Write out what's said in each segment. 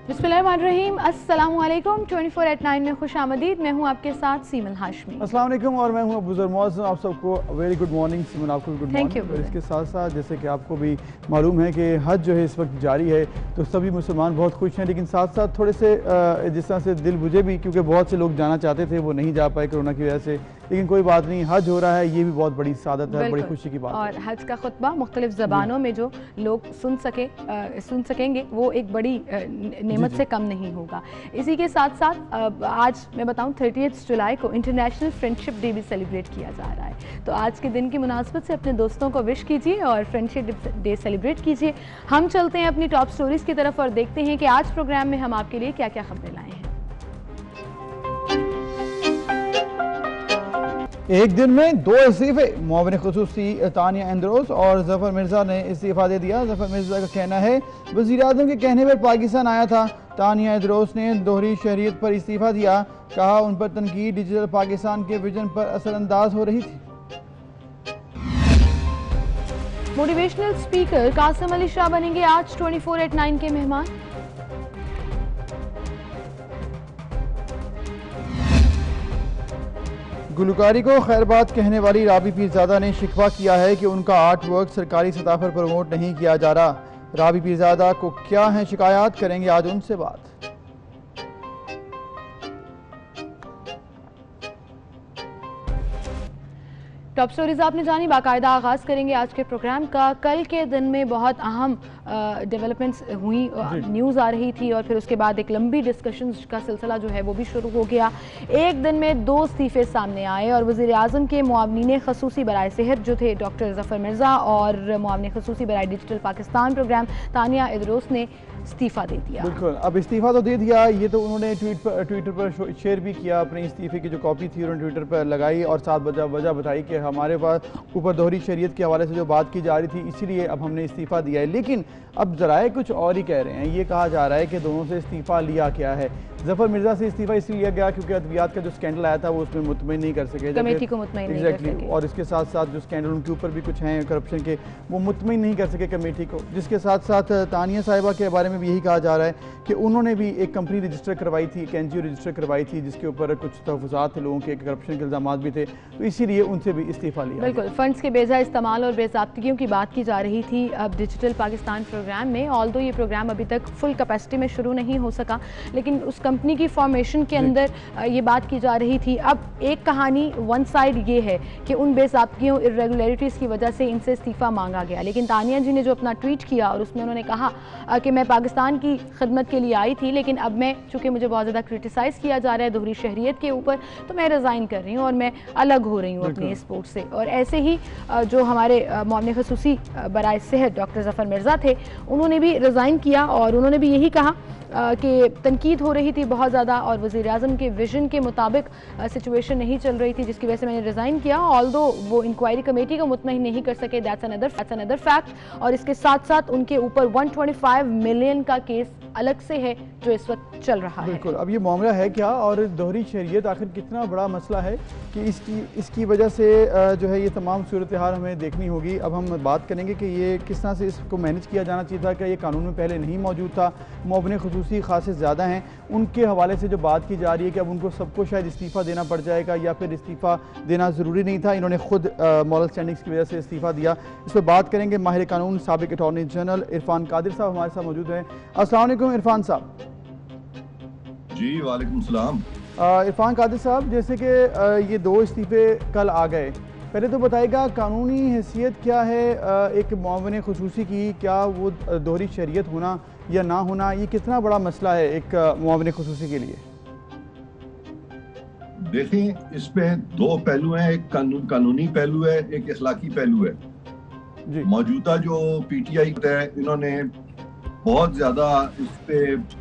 बिस्मिल्लाहिर्रहमानिर्रहीम। अस्सलामुअलैकुम। 24/9 में खुश आमदीद। मैं हूँ आपके साथ सीमल हाशमी। अस्सलाम वालेकुम और मैं हूँ अबूज़र मौज़। आप सबको वेरी गुड मॉर्निंग। सीमल आपको गुड मॉर्निंग। और इसके साथ साथ जैसे कि आपको भी मालूम है कि हज जो है इस वक्त जारी है, तो सभी मुसलमान बहुत खुश हैं, लेकिन साथ साथ थोड़े से जिस तरह से दिल बुझे भी, क्योंकि बहुत से लोग जाना चाहते थे, वो नहीं जा पाए कोरोना की वजह से। लेकिन कोई बात नहीं, हज हो रहा है, ये भी बहुत बड़ी सादत है, बड़ी खुशी की बात है। और हज का खुतबा मुख्तलिफ ज़बानों में जो लोग सुन सकेंगे वो एक बड़ी नेमत से कम नहीं होगा। इसी के साथ साथ आज मैं बताऊं 30 जुलाई को इंटरनेशनल फ्रेंडशिप डे भी सेलिब्रेट किया जा रहा है। तो आज के दिन की मुनासबत से अपने दोस्तों को विश कीजिए और फ्रेंडशिप डे सेलिब्रेट कीजिए। हम चलते हैं अपनी टॉप स्टोरीज की तरफ और देखते हैं कि आज प्रोग्राम में हम आपके लिए क्या क्या खबरें लाए हैं। एक दिन में 2 इस्तीफे। मुआविन खुसूसी तानिया एंद्रोस और जफर मिर्जा ने इस्तीफा दे दिया। जफर मिर्जा का कहना है वज़ीर आज़म के कहने पर पाकिस्तान आया था। तानिया एंद्रोस ने दोहरी शहरियत पर इस्तीफा दिया। कहा उन पर तनकीद डिजिटल पाकिस्तान के विजन पर असरअंदाज हो रही थी। मोटिवेशनल स्पीकर कासिम अली शाह बनेंगे आज 24/9 के मेहमान। गुलकारी को खैरबाद कहने वाली राबी पीरजादा ने शिकवा किया है कि उनका आर्ट वर्क सरकारी सतह पर प्रमोट नहीं किया जा रहा। राबी पीरजादा को क्या है शिकायत, करेंगे आज उनसे बात। टॉप स्टोरीज आपने जानी, बाकायदा आगाज करेंगे आज के प्रोग्राम का। कल के दिन में बहुत अहम डेवलपमेंट्स हुई, न्यूज़ आ रही थी और फिर उसके बाद एक लंबी डिस्कशंस का सिलसिला जो है वो भी शुरू हो गया। एक दिन में 2 इस्तीफे सामने आए और वज़ीर आज़म के मुआवनीन खसूसी बराए सेहत जो थे डॉक्टर जफर मिर्ज़ा और मुआवनीन खसूसी बराए डिजिटल पाकिस्तान प्रोग्राम तानिया एंद्रोस ने इस्तीफा दे दिया। बिल्कुल, अब इस्तीफा तो दे दिया। ये तो उन्होंने ट्विटर पर शेयर भी किया, अपने इस्तीफे की जो कॉपी थी उन्होंने ट्विटर पर लगाई और साथ वजह बताई कि हमारे पास ऊपर दोहरी शरीयत के हवाले से जो बात की जा रही थी, इसीलिए अब हमने इस्तीफा दिया है। लेकिन अब ज़राए कुछ और ही कह रहे हैं। ये कहा जा रहा है कि दोनों से इस्तीफा लिया क्या है। जफर मिर्जा से इस्तीफा इसलिए लिया गया क्योंकि अद्वियात का जो स्कैंडल आया था वो उसमें मुतमईन नहीं कर सके, कमेटी को मुतमईन नहीं कर सके। और इसके साथ साथ जो स्कैंडल उनके ऊपर भी कुछ हैं करप्शन के, वो मुतमईन नहीं कर सके कमेटी को। जिसके साथ साथ तानिया साहिबा के बारे में भी यही कहा जा रहा है कि उन्होंने भी एक कंपनी रजिस्टर करवाई थी, एक NGO रजिस्टर करवाई थी, जिसके ऊपर कुछ तहफ़्फ़ुज़ात थे, लोगों के करप्शन के इल्ज़ामात भी थे, तो इसीलिए उनसे भी इस्तीफा लिया। बिल्कुल, फंड्स के बेजा इस्तेमाल और बेज़ाब्तियों की बात की जा रही थी अब डिजिटल पाकिस्तान प्रोग्राम में। ऑल्दो ये प्रोग्राम अभी तक फुल कैपेसिटी में शुरू नहीं हो सका, लेकिन उस कंपनी की फॉर्मेशन के अंदर ये बात की जा रही थी। अब एक कहानी वन साइड ये है कि उन बेज़ाब्तियों इर्रेगुलरिटीज़ की वजह से इनसे इस्तीफ़ा मांगा गया, लेकिन तानिया जी ने जो अपना ट्वीट किया और उसमें उन्होंने कहा कि मैं पाकिस्तान की खिदमत के लिए आई थी, लेकिन अब मैं चूँकि मुझे बहुत ज़्यादा क्रिटिसाइज़ किया जा रहा है दोहरी शहरियत के ऊपर, तो मैं रिज़ाइन कर रही हूँ और मैं अलग हो रही हूँ अपनी स्पोर्ट्स से। और ऐसे ही जो हमारे मुआवनीन खसूसी बराए सेहत डॉक्टर जफर मिर्ज़ा थे, उन्होंने भी रिज़ाइन किया और उन्होंने भी यही कहा कि तनकीद हो रही थी बहुत ज़्यादा और वज़ीर आज़म के विजन के मुताबिक सिचुएशन नहीं चल रही थी, जिसकी वजह से मैंने रिज़ाइन किया। ऑल्दो वो इंक्वायरी कमेटी को मुतमईन नहीं कर सके, दैट्स अनदर फैक्ट। और इसके साथ साथ उनके ऊपर 125 मिलियन का केस अलग से है जो इस वक्त चल रहा है। बिल्कुल, अब ये मामला है क्या और दोहरी शहरियत आखिर कितना बड़ा मसला है कि इसकी वजह से जो है ये तमाम सूरत हाल हमें देखनी होगी। अब हम बात करेंगे कि ये किस तरह से इसको मैनेज किया जाना चाहिए था, कि ये कानून में पहले नहीं मौजूद था। मुआविन खसूसी खासे ज़्यादा हैं, उनके हवाले से जो बात की जा रही है कि अब उनको सबको शायद इस्तीफ़ा देना पड़ जाएगा या फिर इस्तीफ़ा देना ज़रूरी नहीं था, इन्होंने खुद मॉरल स्टैंडिंग्स की वजह से इस्तीफ़ा दिया। इस पर बात करेंगे माहिर कानून साबिक अटॉर्नी जनरल इरफान कादिर साहब हमारे साथ मौजूद हैं। अस्सलाम वालेकुम इरफान साहब। जी वालेकुम सलाम। इरफान कादिर साहब, जैसे कि ये 2 इस्तीफ़े कल आ गए, पहले तो बताइएगा कानूनी हैसियत क्या है एक मुआविन खसूसी की, क्या वो दोहरी शहरियत होना या ना होना ये कितना बड़ा मसला है एक मुआविन खसूसी के लिए? देखें, इसमें 2 पहलू हैं, एक कानूनी पहलू है, एक इखलाकी पहलू है जी। मौजूदा जो PTI है, इन्होंने बहुत ज्यादा इस पे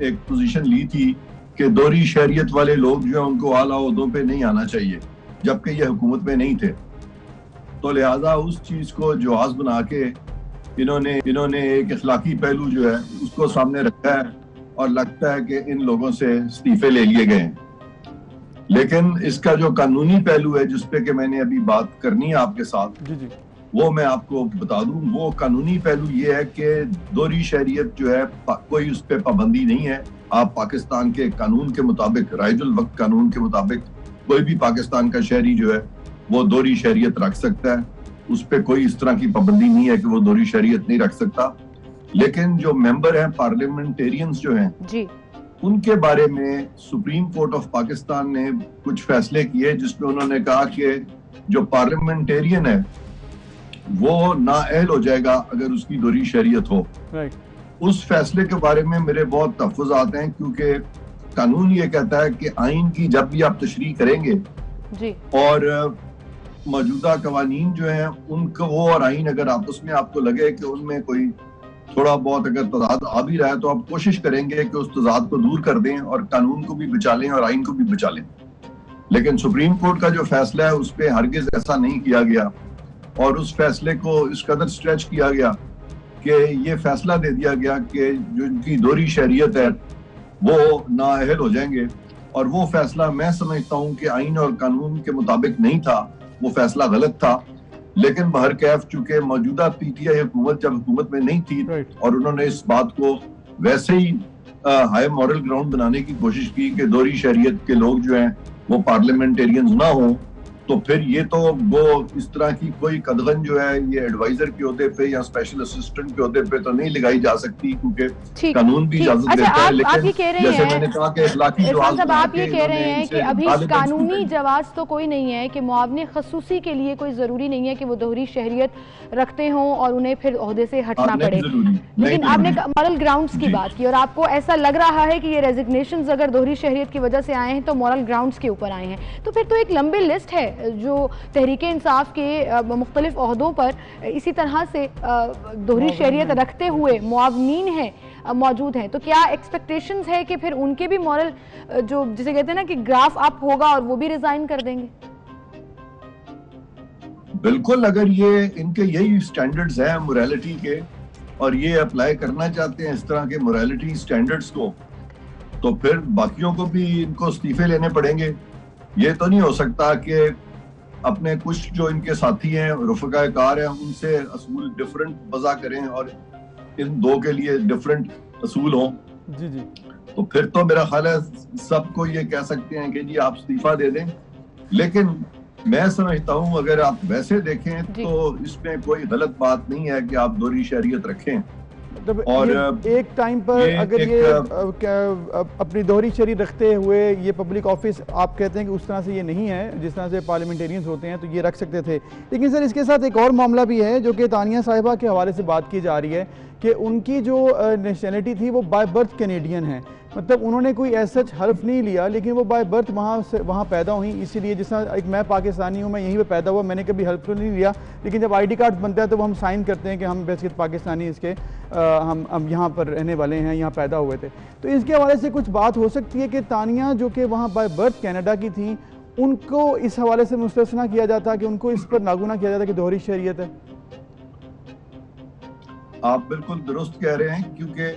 एक पोजीशन ली थी कि दोहरी शहरियत वाले लोग जो है उनको आला ओहदों पे नहीं आना चाहिए, जबकि ये हुकूमत में नहीं थे। तो लिहाजा उस चीज को जवाज बना के इन्होंने एक इखलाकी पहलू जो है उसको सामने रखा है और लगता है कि इन लोगों से इस्तीफे ले लिए गए हैं। लेकिन इसका जो कानूनी पहलू है जिसपे कि मैंने अभी बात करनी है आपके साथ जी। वो मैं आपको बता दूं। वो कानूनी पहलू ये है कि दोहरी शहरियत जो है कोई उस पर पाबंदी नहीं है। आप पाकिस्तान के कानून के मुताबिक, राइजुल वक्त कानून के मुताबिक कोई भी पाकिस्तान का शहरी जो है वो दोहरी शहरियत रख सकता है, उस पर कोई इस तरह की पाबंदी नहीं है कि वो दोहरी शहरियत नहीं रख सकता। लेकिन जो मेंबर हैं, पार्लियामेंटेरियंस जो हैं जी, उनके बारे में सुप्रीम कोर्ट ऑफ पाकिस्तान ने कुछ फैसले किए जिसमें उन्होंने कहा कि जो पार्लियामेंटेरियन है वो नाअहल हो जाएगा अगर उसकी दोहरी शहरियत हो। उस फैसले के बारे में मेरे बहुत तहफ़्फ़ुज़ात हैं, क्योंकि कानून ये कहता है कि आइन की जब भी आप तशरीह करेंगे जी, और मौजूदा कवानीन जो हैं उनको, वो और आइन अगर आपस में आपको लगे कि उनमें कोई थोड़ा बहुत अगर तजाद आ भी रहा है तो आप कोशिश करेंगे कि उस तजाद को दूर कर दें और कानून को भी बचा लें और आइन को भी बचा लें। लेकिन सुप्रीम कोर्ट का जो फैसला है उस पर हरगिज ऐसा नहीं किया गया और उस फैसले को इस कदर स्ट्रेच किया गया कि ये फैसला दे दिया गया कि जो इनकी दोहरी शहरियत है वो नाअहल हो जाएंगे। और वो फैसला मैं समझता हूँ कि आइन और कानून के मुताबिक नहीं था, वो फैसला गलत था। लेकिन बहरकैफ चूंकि मौजूदा पीटीआई हुकूमत जब हुकूमत में नहीं थी और उन्होंने इस बात को वैसे ही हाई मॉरल ग्राउंड बनाने की कोशिश की कि दोहरी शहरियत के लोग जो हैं वो पार्लियामेंटेरियंस ना हो, तो फिर ये तो वो इस तरह की कोई कदगन जो है ये एडवाइजर के ओहदे पे या स्पेशल असिस्टेंट के ओहदे पे तो नहीं लगाई जा सकती, क्योंकि कानून भी इजाजत देता है। लेकिन जैसे मैंने कहा कि इखलाकी जवाब, आप ये कह रहे हैं कि अभी कानूनी जवाब तो कोई नहीं है कि मुआवने खसूसी के लिए कोई जरूरी नहीं है कि वो दोहरी शहरियत रखते हों और उन्हें फिर ओहदे से हटना पड़े। लेकिन आपने मॉरल ग्राउंड्स की बात की और आपको ऐसा लग रहा है कि ये रेजिग्नेशंस अगर दोहरी शहरियत की वजह से आए हैं तो मॉरल ग्राउंड्स के ऊपर आए हैं, तो फिर तो एक लंबी लिस्ट है जो तहरीक इंसाफ के मुख्तलिफ ओहदों पर इसी तरह से दोहरी शहरियत रखते हुए मुआवनीन हैं मौजूद हैं। तो क्या एक्सपेक्टेशंस है कि फिर उनके भी मॉरल जो जिसे कहते हैं ना कि ग्राफ अप होगा और वो भी रिजाइन कर देंगे? बिल्कुल, अगर ये इनके यही स्टैंडर्ड्स हैं मोरालिटी के और ये अप्लाई करना चाहते हैं इस तरह के मोरालिटी स्टैंडर्ड्स को, तो फिर बाकियों को भी इनको इस्तीफे लेने पड़ेंगे। ये तो नहीं हो सकता कि अपने कुछ जो इनके साथी हैं, रफ़क़ाए कार हैं, उनसे असूल डिफरेंट वज़ा करें और इन दो के लिए डिफरेंट असूल हों। जी जी, तो फिर तो मेरा ख्याल है सबको ये कह सकते हैं कि जी आप इस्तीफा दे दें। लेकिन मैं समझता हूँ अगर आप वैसे देखें तो इसमें कोई गलत बात नहीं है कि आप दोहरी शहरियत रखें। और एक टाइम पर अगर ये अपनी दोहरी शहरियत रखते हुए ये पब्लिक ऑफिस आप कहते हैं कि उस तरह से ये नहीं है जिस तरह से पार्लियामेंटेरियंस होते हैं, तो ये रख सकते थे। लेकिन सर इसके साथ एक और मामला भी है जो कि तानिया साहिबा के हवाले से बात की जा रही है कि उनकी जो नेशनलिटी थी वो बाय बर्थ कैनेडियन है, मतलब उन्होंने कोई ऐसा हर्फ नहीं लिया लेकिन वो बाय बर्थ वहाँ पैदा हुई। इसीलिए जिस तरह एक मैं पाकिस्तानी हूँ, मैं यहीं पे पैदा हुआ, मैंने कभी हर्फ तो नहीं लिया, लेकिन जब आईडी कार्ड बनता है तो वो हम साइन करते हैं कि हम वैसे पाकिस्तानी इसके हम यहाँ पर रहने वाले हैं, यहाँ पैदा हुए थे। तो इसके हवाले से कुछ बात हो सकती है कि तानिया जो कि वहाँ बाय बर्थ कनाडा की थी, उनको इस हवाले से मुस्तस्ना किया जाता कि उनको इस पर लागू ना किया जाता कि दोहरी शहरियत है? आप बिल्कुल दुरुस्त कह रहे हैं, क्योंकि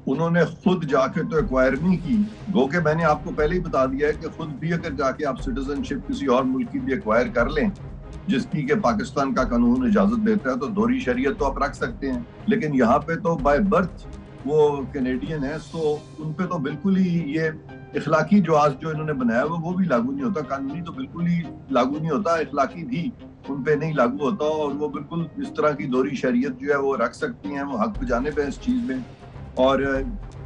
उन्होंने खुद जाके तो एक्वायर नहीं की। गो के मैंने आपको पहले ही बता दिया है कि खुद भी अगर जाके आप सिटीजनशिप किसी और मुल्क की भी एक्वायर कर लें जिसकी के पाकिस्तान का कानून इजाजत देता है, तो दोहरी शरीयत तो आप रख सकते हैं। लेकिन यहाँ पे तो बाय बर्थ वो कैनेडियन है, तो उन पे तो बिल्कुल ही ये इखलाकी जवाज जो इन्होंने बनाया वो भी लागू नहीं होता। कानूनी तो बिल्कुल ही लागू नहीं होता, इखलाकी भी उन पे नहीं लागू होता और वो बिल्कुल इस तरह की दोहरी शरीयत जो है वो रख सकती हैं, वो हक बजाने पे इस चीज में। और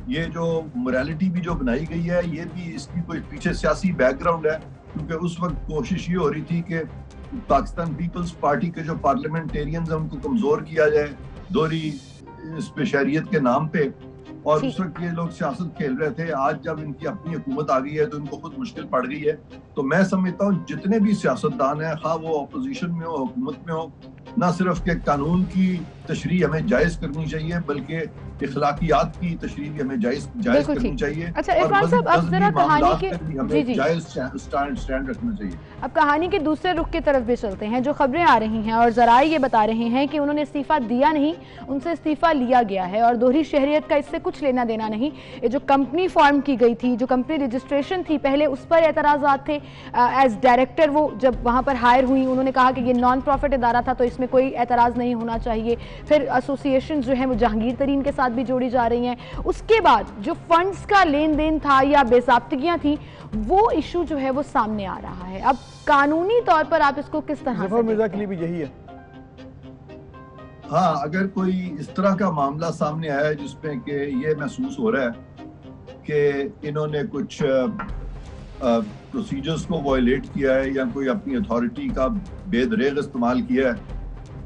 ये जो मोरालिटी भी जो बनाई गई है, ये भी इसकी कोई पीछे सियासी बैकग्राउंड है, क्योंकि उस वक्त कोशिश ये हो रही थी कि पाकिस्तान पीपल्स पार्टी के जो पार्लियामेंटेरियंस हैं उनको कमजोर किया जाए दोहरी शहरियत के नाम पे, और उस वक्त ये लोग सियासत खेल रहे थे। आज जब इनकी अपनी हुकूमत आ गई है तो इनको खुद मुश्किल पड़ गई है। तो मैं समझता हूँ जितने भी सियासतदान हैं, खा वो अपोजिशन में हो हुकूमत में हो, ना सिर्फ के कानून की तशरीह हमें जायज करनी चाहिए बल्कि इखलाकियात की तशरीह भी हमें जायज करनी चाहिए। अच्छा इरफान साहब, अब जरा कहानी के हमें जायज स्टैंड रखना चाहिए। अब कहानी के दूसरे रुख की तरफ भी चलते हैं। जो खबरें आ रही हैं और जराए ये बता रहे हैं कि उन्होंने इस्तीफा दिया नहीं, उनसे इस्तीफा लिया गया है और दोहरी शहरियत का इससे कुछ लेना देना नहीं। ये जो कंपनी फॉर्म की गई थी, जो कंपनी रजिस्ट्रेशन थी, पहले उस पर एतराज़ात थे। एज डायरेक्टर वो जब वहाँ पर हायर हुई, उन्होंने कहा कि ये नॉन प्रॉफिट इदारा था तो इसमें कोई एतराज़ नहीं होना चाहिए। फिर एसोसिएशन जो है वो जहांगीर तरीन के साथ भी जोड़ी जा रही हैं। उसके बाद जो फंड्स का लेन देन था या बेज़ाब्तियां थी, वो इशू जो है वो सामने आ रहा है। अब कानूनी तौर पर आप इसको किस तरह जफर मिर्जा के लिए भी यही है? हाँ, अगर कोई इस तरह का मामला सामने आया है जिसमें कि ये महसूस हो रहा है कि इन्होंने कुछ प्रोसीजर्स को वायलेट किया है या कोई अपनी अथॉरिटी का बेदरेग इस्तेमाल किया है,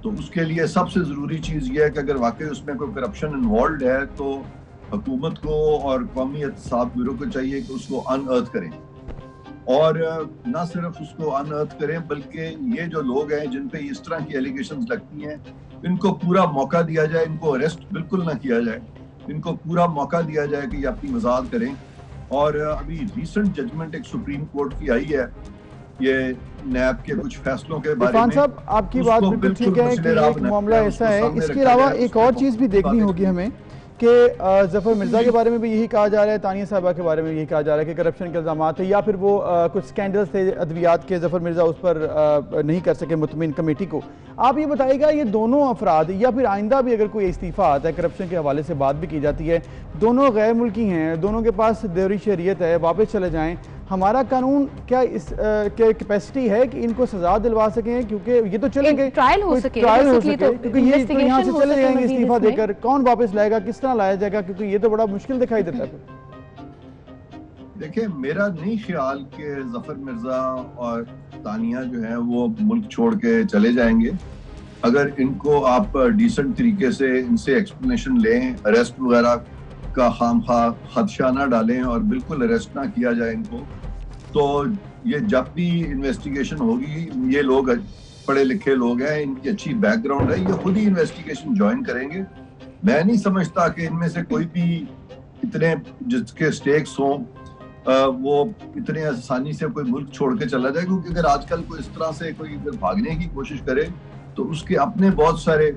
तो उसके लिए सबसे ज़रूरी चीज़ ये है कि अगर वाकई उसमें कोई करप्शन इन्वॉल्व है तो हुकूमत को और कौमी एहतसाब ब्यूरो को चाहिए कि उसको अनअर्थ करें, और ना सिर्फ उसको अनअर्थ करें बल्कि ये जो लोग हैं जिन पे इस तरह की एलिगेशंस लगती हैं, इनको पूरा मौका दिया जाए, इनको अरेस्ट बिल्कुल ना किया जाए, इनको पूरा मौका दिया जाए कि ये अपनी वजाहत करें। और अभी रिसेंट जजमेंट एक सुप्रीम कोर्ट की आई है ये नैब के कुछ फैसलों के बारे में। साहब, आपकी बात बिल्कुल ठीक है कि एक मामला ऐसा है। इसके अलावा एक और चीज़ भी देखनी होगी हमें कि जफर मिर्जा के बारे में भी यही कहा जा रहा है, तानिया साहबा के बारे में यही कहा जा रहा है कि करप्शन के इल्ज़ाम थे या फिर वो कुछ स्कैंडल्स थे अद्वियात के, जफर मिर्जा उस पर नहीं कर सके मुतमिन कमेटी को। आप ये बताइएगा, ये दोनों अफराद या फिर आइंदा भी अगर कोई इस्तीफ़ा आता है, करप्शन के हवाले से बात भी की जाती है, दोनों गैर मुल्की हैं, दोनों के पास दोहरी शरीयत है, वापस चले जाएँ, हमारा कानून क्या इस कैपेसिटी है कि इनको सजा दिलवा सकें? क्योंकि ये तो चलेंगे, ट्रायल हो सके, क्योंकि ये तो यहाँ से चले जाएंगे इस्तीफा देकर, कौन वापस लाएगा, किस तरह लाया जाएगा? क्योंकि ये तो बड़ा मुश्किल दिखाई देता है। देखिए, मेरा नहीं ख्याल कि जफर मिर्जा और तानिया जो है वो मुल्क छोड़ के चले जाएंगे। अगर इनको आप डिसेंट तरीके से इनसे एक्सप्लेनेशन लें, अरेस्ट वगैरह का खामखा खदशा ना डालें और बिल्कुल अरेस्ट ना किया जाए इनको, तो ये जब भी इन्वेस्टिगेशन होगी, ये लोग पढ़े लिखे लोग हैं, इनकी अच्छी बैकग्राउंड है, ये खुद ही इन्वेस्टिगेशन ज्वाइन करेंगे। मैं नहीं समझता कि इनमें से कोई भी इतने जिसके स्टेक्स हों वो इतने आसानी से कोई मुल्क छोड़ के चला जाए, क्योंकि अगर आजकल कोई इस तरह से कोई अगर भागने की कोशिश करे तो उसके अपने बहुत सारे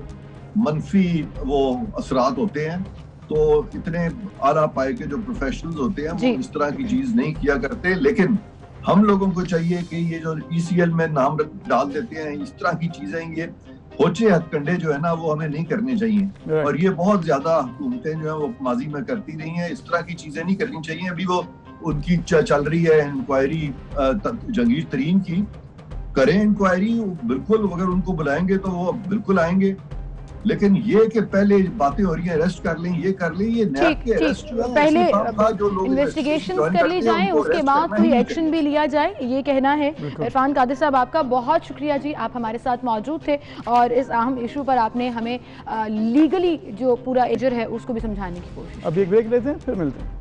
मनफी वो असरात होते हैं। तो इतने आला पाए के जो प्रोफेशनल्स होते हैं वो इस तरह की चीज नहीं किया करते, लेकिन हम लोगों को चाहिए कि ये जो ECL में नाम डाल देते हैं, इस तरह की चीजें, ये होचे हथकंडे जो है ना वो हमें नहीं करने चाहिए। और ये बहुत ज्यादा हुकूमतें जो है वो माजी में करती रही हैं, इस तरह की चीजें नहीं करनी चाहिए। अभी वो उनकी चल रही है इंक्वायरी जहांगीर तरीन की, करें इंक्वायरी, बिल्कुल अगर उनको बुलाएंगे तो वो बिल्कुल आएंगे, लेकिन ये कि पहले बातें हो रही है अरेस्ट कर लें, ये कर लें, ये नैब के अरेस्ट जो है पहले इन्वेस्टिगेशन कर ली जाए, उसके बाद कोई एक्शन भी लिया जाए, ये कहना है। इरफान कादिर साहब, आपका बहुत शुक्रिया जी, आप हमारे साथ मौजूद थे और इस अहम इशू पर आपने हमें लीगली जो पूरा एजर है उसको भी समझाने की कोशिश। अभी एक ब्रेक लेते हैं, फिर मिलते हैं।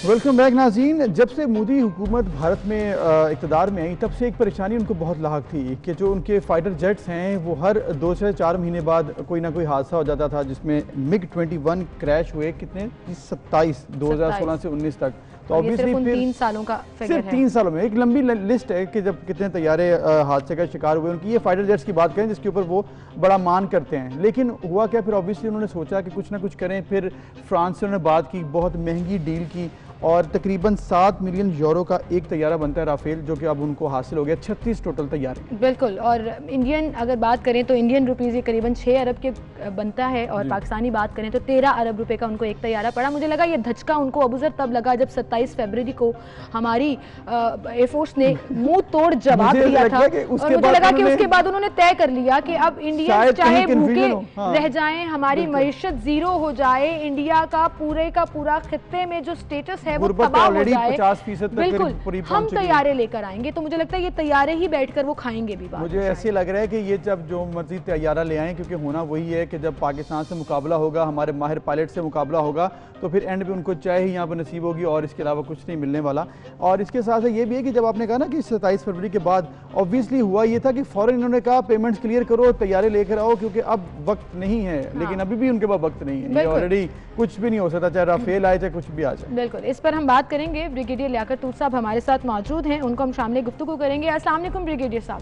वेलकम बैक नाज़रीन। जब से मोदी हुकूमत भारत में इक़्तिदार में आई, तब से एक परेशानी उनको बहुत लाहक थी कि जो उनके फाइटर जेट्स हैं वो हर 2 से 4 महीने बाद कोई ना कोई हादसा हो जाता था, जिसमें MiG-21 क्रैश हुए कितने 27 2016 से 19 तक। तो ऑब्वियसली फिर 3 सालों का फिगर सिर्फ 3 सालों में एक लंबी लिस्ट है कि जब कितने तैयारे हादसे का शिकार हुए। उनकी ये फाइटर जेट्स की बात करें जिसके ऊपर वो बड़ा मान करते हैं, लेकिन हुआ क्या, फिर ऑब्वियसली उन्होंने सोचा कि कुछ ना कुछ करें। फिर फ्रांस से उन्होंने बात की, बहुत महंगी डील की और तकरीबन 7 मिलियन यूरो का एक तैयारा बनता है राफेल, जो कि अब उनको हासिल हो गया। 36 टोटल तैयारे। बिल्कुल, और इंडियन अगर बात करें तो इंडियन रुपीज़ ये करीबन 6 अरब के बनता है, और पाकिस्तानी बात करें तो 13 अरब रुपए का उनको एक तैयारा पड़ा। मुझे लगा ये धचका उनको अबूजर तब लगा जब 27 फरवरी को हमारी एयरफोर्स ने मुंह तोड़ जवाब दिया था, और मुझे लगा कि उसके बाद उन्होंने तय कर लिया कि अब इंडियन चाहे भूखे रह जाएं, हमारी मईशत जीरो हो जाए, इंडिया का पूरा खित्ते में जो स्टेटस है वो तबाह हो जाए, 50% बिल्कुल हम तैयारे लेकर आएंगे। तो मुझे लगता है ये तैयारे ही बैठकर वो खाएंगे भी। मुझे ऐसे लग रहा है कि ये जब जो मर्जी तैयारा ले आए, क्योंकि होना वही है कि जब पाकिस्तान से मुकाबला होगा, हमारे माहिर पायलट से मुकाबला होगा, तो फिर एंड पे उनको चाय ही यहाँ पर नसीब होगी और इसके अलावा कुछ नहीं मिलने वाला। और इसके साथ साथ ये भी है कि जब आपने कहा ना कि 27 फरवरी के बाद ऑब्वियसली हुआ ये था कि फौरन इन्होंने कहा पेमेंट्स क्लियर करो, तैयारे लेकर आओ, क्योंकि अब वक्त नहीं है। लेकिन अभी भी उनके पास वक्त नहीं है, ऑलरेडी कुछ भी नहीं हो सकता, चाहे राफेल आए चाहे कुछ भी आ जाए। बिल्कुल, इस पर हम बात करेंगे। ब्रिगेडियर लियाकत तूत साहब हमारे साथ मौजूद हैं, उनको हम शामिल गुफ्तगू करेंगे। अस्सलाम वालेकुम ब्रिगेडियर साहब।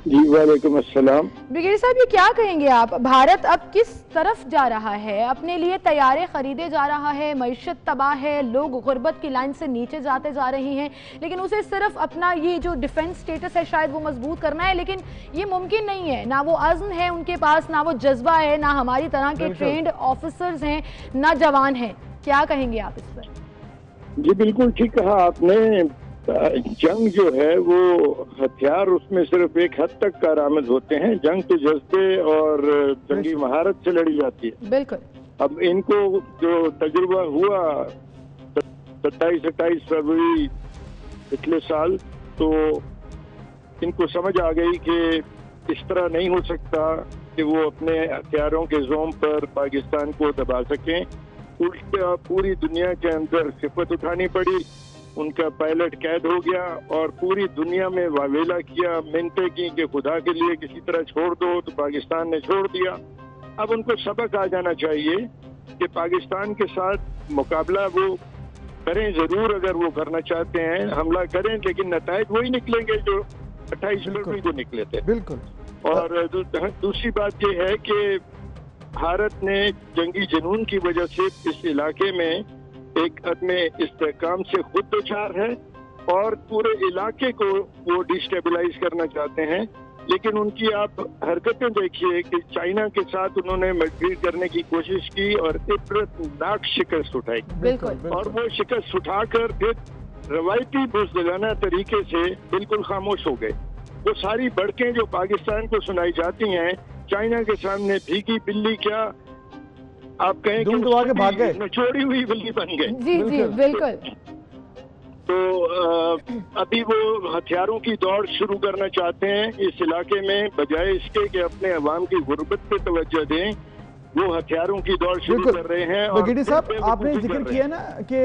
जी वालेकुम अस्सलाम। ब्रिगेडियर साहब, ये क्या कहेंगे आप, भारत अब किस तरफ जा रहा है? अपने लिए तैयारे खरीदे जा रहा है, मईशत तबाह है, लोग गुर्बत की लाइन से नीचे जाते जा रहे हैं, लेकिन उसे सिर्फ अपना ये जो डिफेंस स्टेटस है शायद वो मजबूत करना है, लेकिन ये मुमकिन नहीं है। ना वो अज़्म है उनके पास, ना वो जज्बा है, ना हमारी तरह के ट्रेंड ऑफिसर्स हैं, ना जवान हैं। क्या कहेंगे आप इस पर? जी बिल्कुल ठीक कहा आपने। जंग जो है वो हथियार उसमें सिर्फ एक हद तक कारआमद होते हैं, जंग तो जज्बे और जंगी महारत से लड़ी जाती है। बिल्कुल। अब इनको जो तजुर्बा हुआ 27-28 फरवरी पिछले साल, तो इनको समझ आ गई कि इस तरह नहीं हो सकता कि वो अपने हथियारों के जोम पर पाकिस्तान को दबा सकें। उल्टा पूरी दुनिया के अंदर सिफत उठानी पड़ी, उनका पायलट कैद हो गया और पूरी दुनिया में वावेला किया, मिन्नतें की कि खुदा के लिए किसी तरह छोड़ दो, तो पाकिस्तान ने छोड़ दिया। अब उनको सबक आ जाना चाहिए कि पाकिस्तान के साथ मुकाबला वो करें जरूर, अगर वो करना चाहते हैं हमला करें, लेकिन नतायज वही निकलेंगे जो 28 फरवरी को निकले थे। बिल्कुल। और दूसरी बात ये है कि भारत ने जंगी जुनून की वजह से इस इलाके में एक अदमे इस्तेहकाम से खुद दुचार है और पूरे इलाके को वो डिस्टेबलाइज करना चाहते हैं। लेकिन उनकी आप हरकतें देखिए कि चाइना के साथ उन्होंने मजबूर करने की कोशिश की और इबरतनाक शिकस्त उठाई। बिल्कुल। और वो शिकस्त उठाकर फिर रवायती बुज़दिलाना तरीके से बिल्कुल खामोश हो गए। वो सारी बड़कें जो पाकिस्तान को सुनाई जाती हैं, चाइना के सामने भीगी बिल्ली क्या आप कहें कि भाग गए, नचोड़ी हुई बिल्ली बन गए। जी जी बिल्कुल। तो अभी वो हथियारों की दौड़ शुरू करना चाहते हैं इस इलाके में, बजाय इसके कि अपने अवाम की गुर्बत पे तवज्जो दें, वो हथियारों की दौड़ शुरू कर रहे हैं। ब्रिगेडियर साहब, आपने जिक्र किया ना कि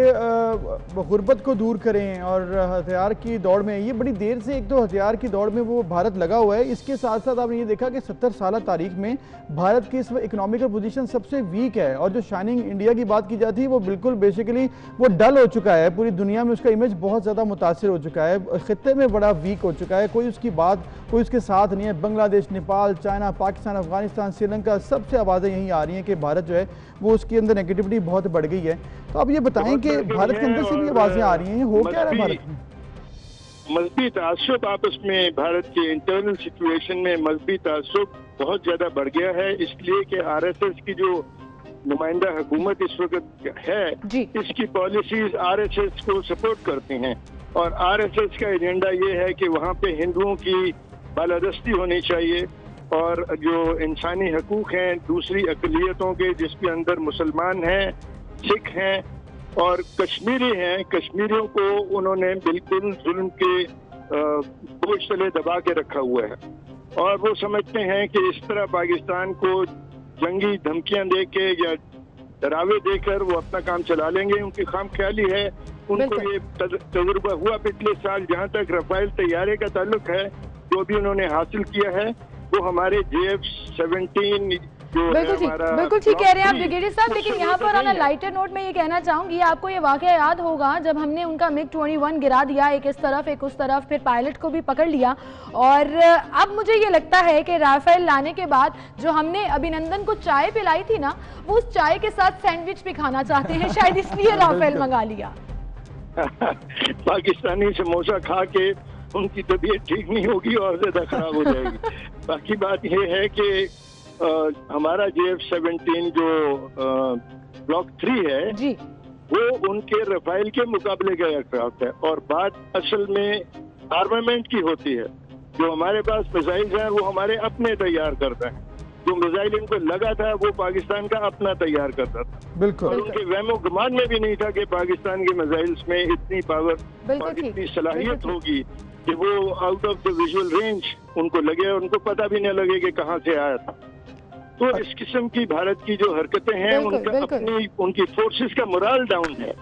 गुर्बत को दूर करें और हथियार की दौड़ में, ये बड़ी देर से एक तो हथियार की दौड़ में वो भारत लगा हुआ है। इसके साथ साथ आपने ये देखा कि 70 साल तारीख में भारत की इस इकोनॉमिकल पोजीशन सबसे वीक है और जो शाइनिंग इंडिया की बात की जाती है वो बिल्कुल बेसिकली वो डल हो चुका है। पूरी दुनिया में उसका इमेज बहुत ज़्यादा मुतासर हो चुका है, खित्ते में बड़ा वीक हो चुका है, कोई उसकी बात कोई उसके साथ नहीं है। बांग्लादेश, नेपाल, चाइना, पाकिस्तान, अफगानिस्तान, श्रीलंका, सबसे आवाज़ें यहीं आ रही हैं कि भारत जो है वो उसके अंदर नेगेटिविटी बहुत बढ़ गई है। तो अब ये बताएं कि भारत के अंदर से भी आवाज़ें आ रही हैं, हो क्या रहा है भारत में? मजबूत तासुब आपस में, भारत के इंटरनल सिचुएशन में मजबूत तासुब बहुत ज्यादा बढ़ गया है, इसलिए कि आरएसएस की जो नुमाइंदा हुकूमत इस वक्त है, इसकी पॉलिसीज आरएसएस को सपोर्ट करती हैं और आरएसएस का एजेंडा ये है कि वहाँ पे हिंदुओं की बालादस्ती होनी चाहिए और जो इंसानी हकूक हैं दूसरी अक़लियतों के, जिसके अंदर मुसलमान हैं, सिख हैं और कश्मीरी हैं, कश्मीरियों को उन्होंने बिल्कुल जुल्म के बोझ तले दबा के रखा हुआ है और वो समझते हैं कि इस तरह पाकिस्तान को जंगी धमकियां देके या डरावे देकर वो अपना काम चला लेंगे। उनकी खामख्याली है। उनको ये तजुर्बा हुआ पिछले साल, जहाँ तक रफाइल तैयारे का ताल्लुक है, जो भी उन्होंने हासिल किया है वो हमारे JF-17 बिल्कुल ठीक कह रहे हैं आप ब्रिगेडियर साहब। लेकिन यहाँ पर ऑन लाइटर नोट में ये कहना चाहूंगी, आपको ये वाकया याद होगा जब हमने उनका MiG-21 गिरा दिया, एक इस तरफ एक उस तरफ, फिर पायलट को भी पकड़ लिया। और अब मुझे ये लगता है कि राफेल लाने के बाद जो हमने अभिनंदन को चाय पिलाई थी ना, वो उस चाय के साथ सैंडविच भी खाना चाहते हैं, शायद इसलिए राफेल मंगा लिया। पाकिस्तानी समोसा खा के उनकी तबीयत ठीक नहीं होगी और ज्यादा खराब हो जाएगी। बाकी बात ये है कि हमारा JF-17 जो ब्लॉक 3 है जी, वो उनके रफाइल के मुकाबले का एयरक्राफ्ट है और बात असल में आर्मामेंट की होती है। जो हमारे पास मिसाइल हैं वो हमारे अपने तैयार करता है, जो मिसाइल इनको लगा था वो पाकिस्तान का अपना तैयार करता था। बिल्कुल। और उनके वहमो गुमान में भी नहीं था कि पाकिस्तान के मिसाइल्स में इतनी पावर और इतनी सलाहियत होगी कि वो out of the visual range उनको लगे और उनको पता भी न लगे कि कहाँ से आया था। तो इस किस्म की भारत की जो हरकतें हैं उनका अपनी उनकी फोर्सेस का मोरल डाउन है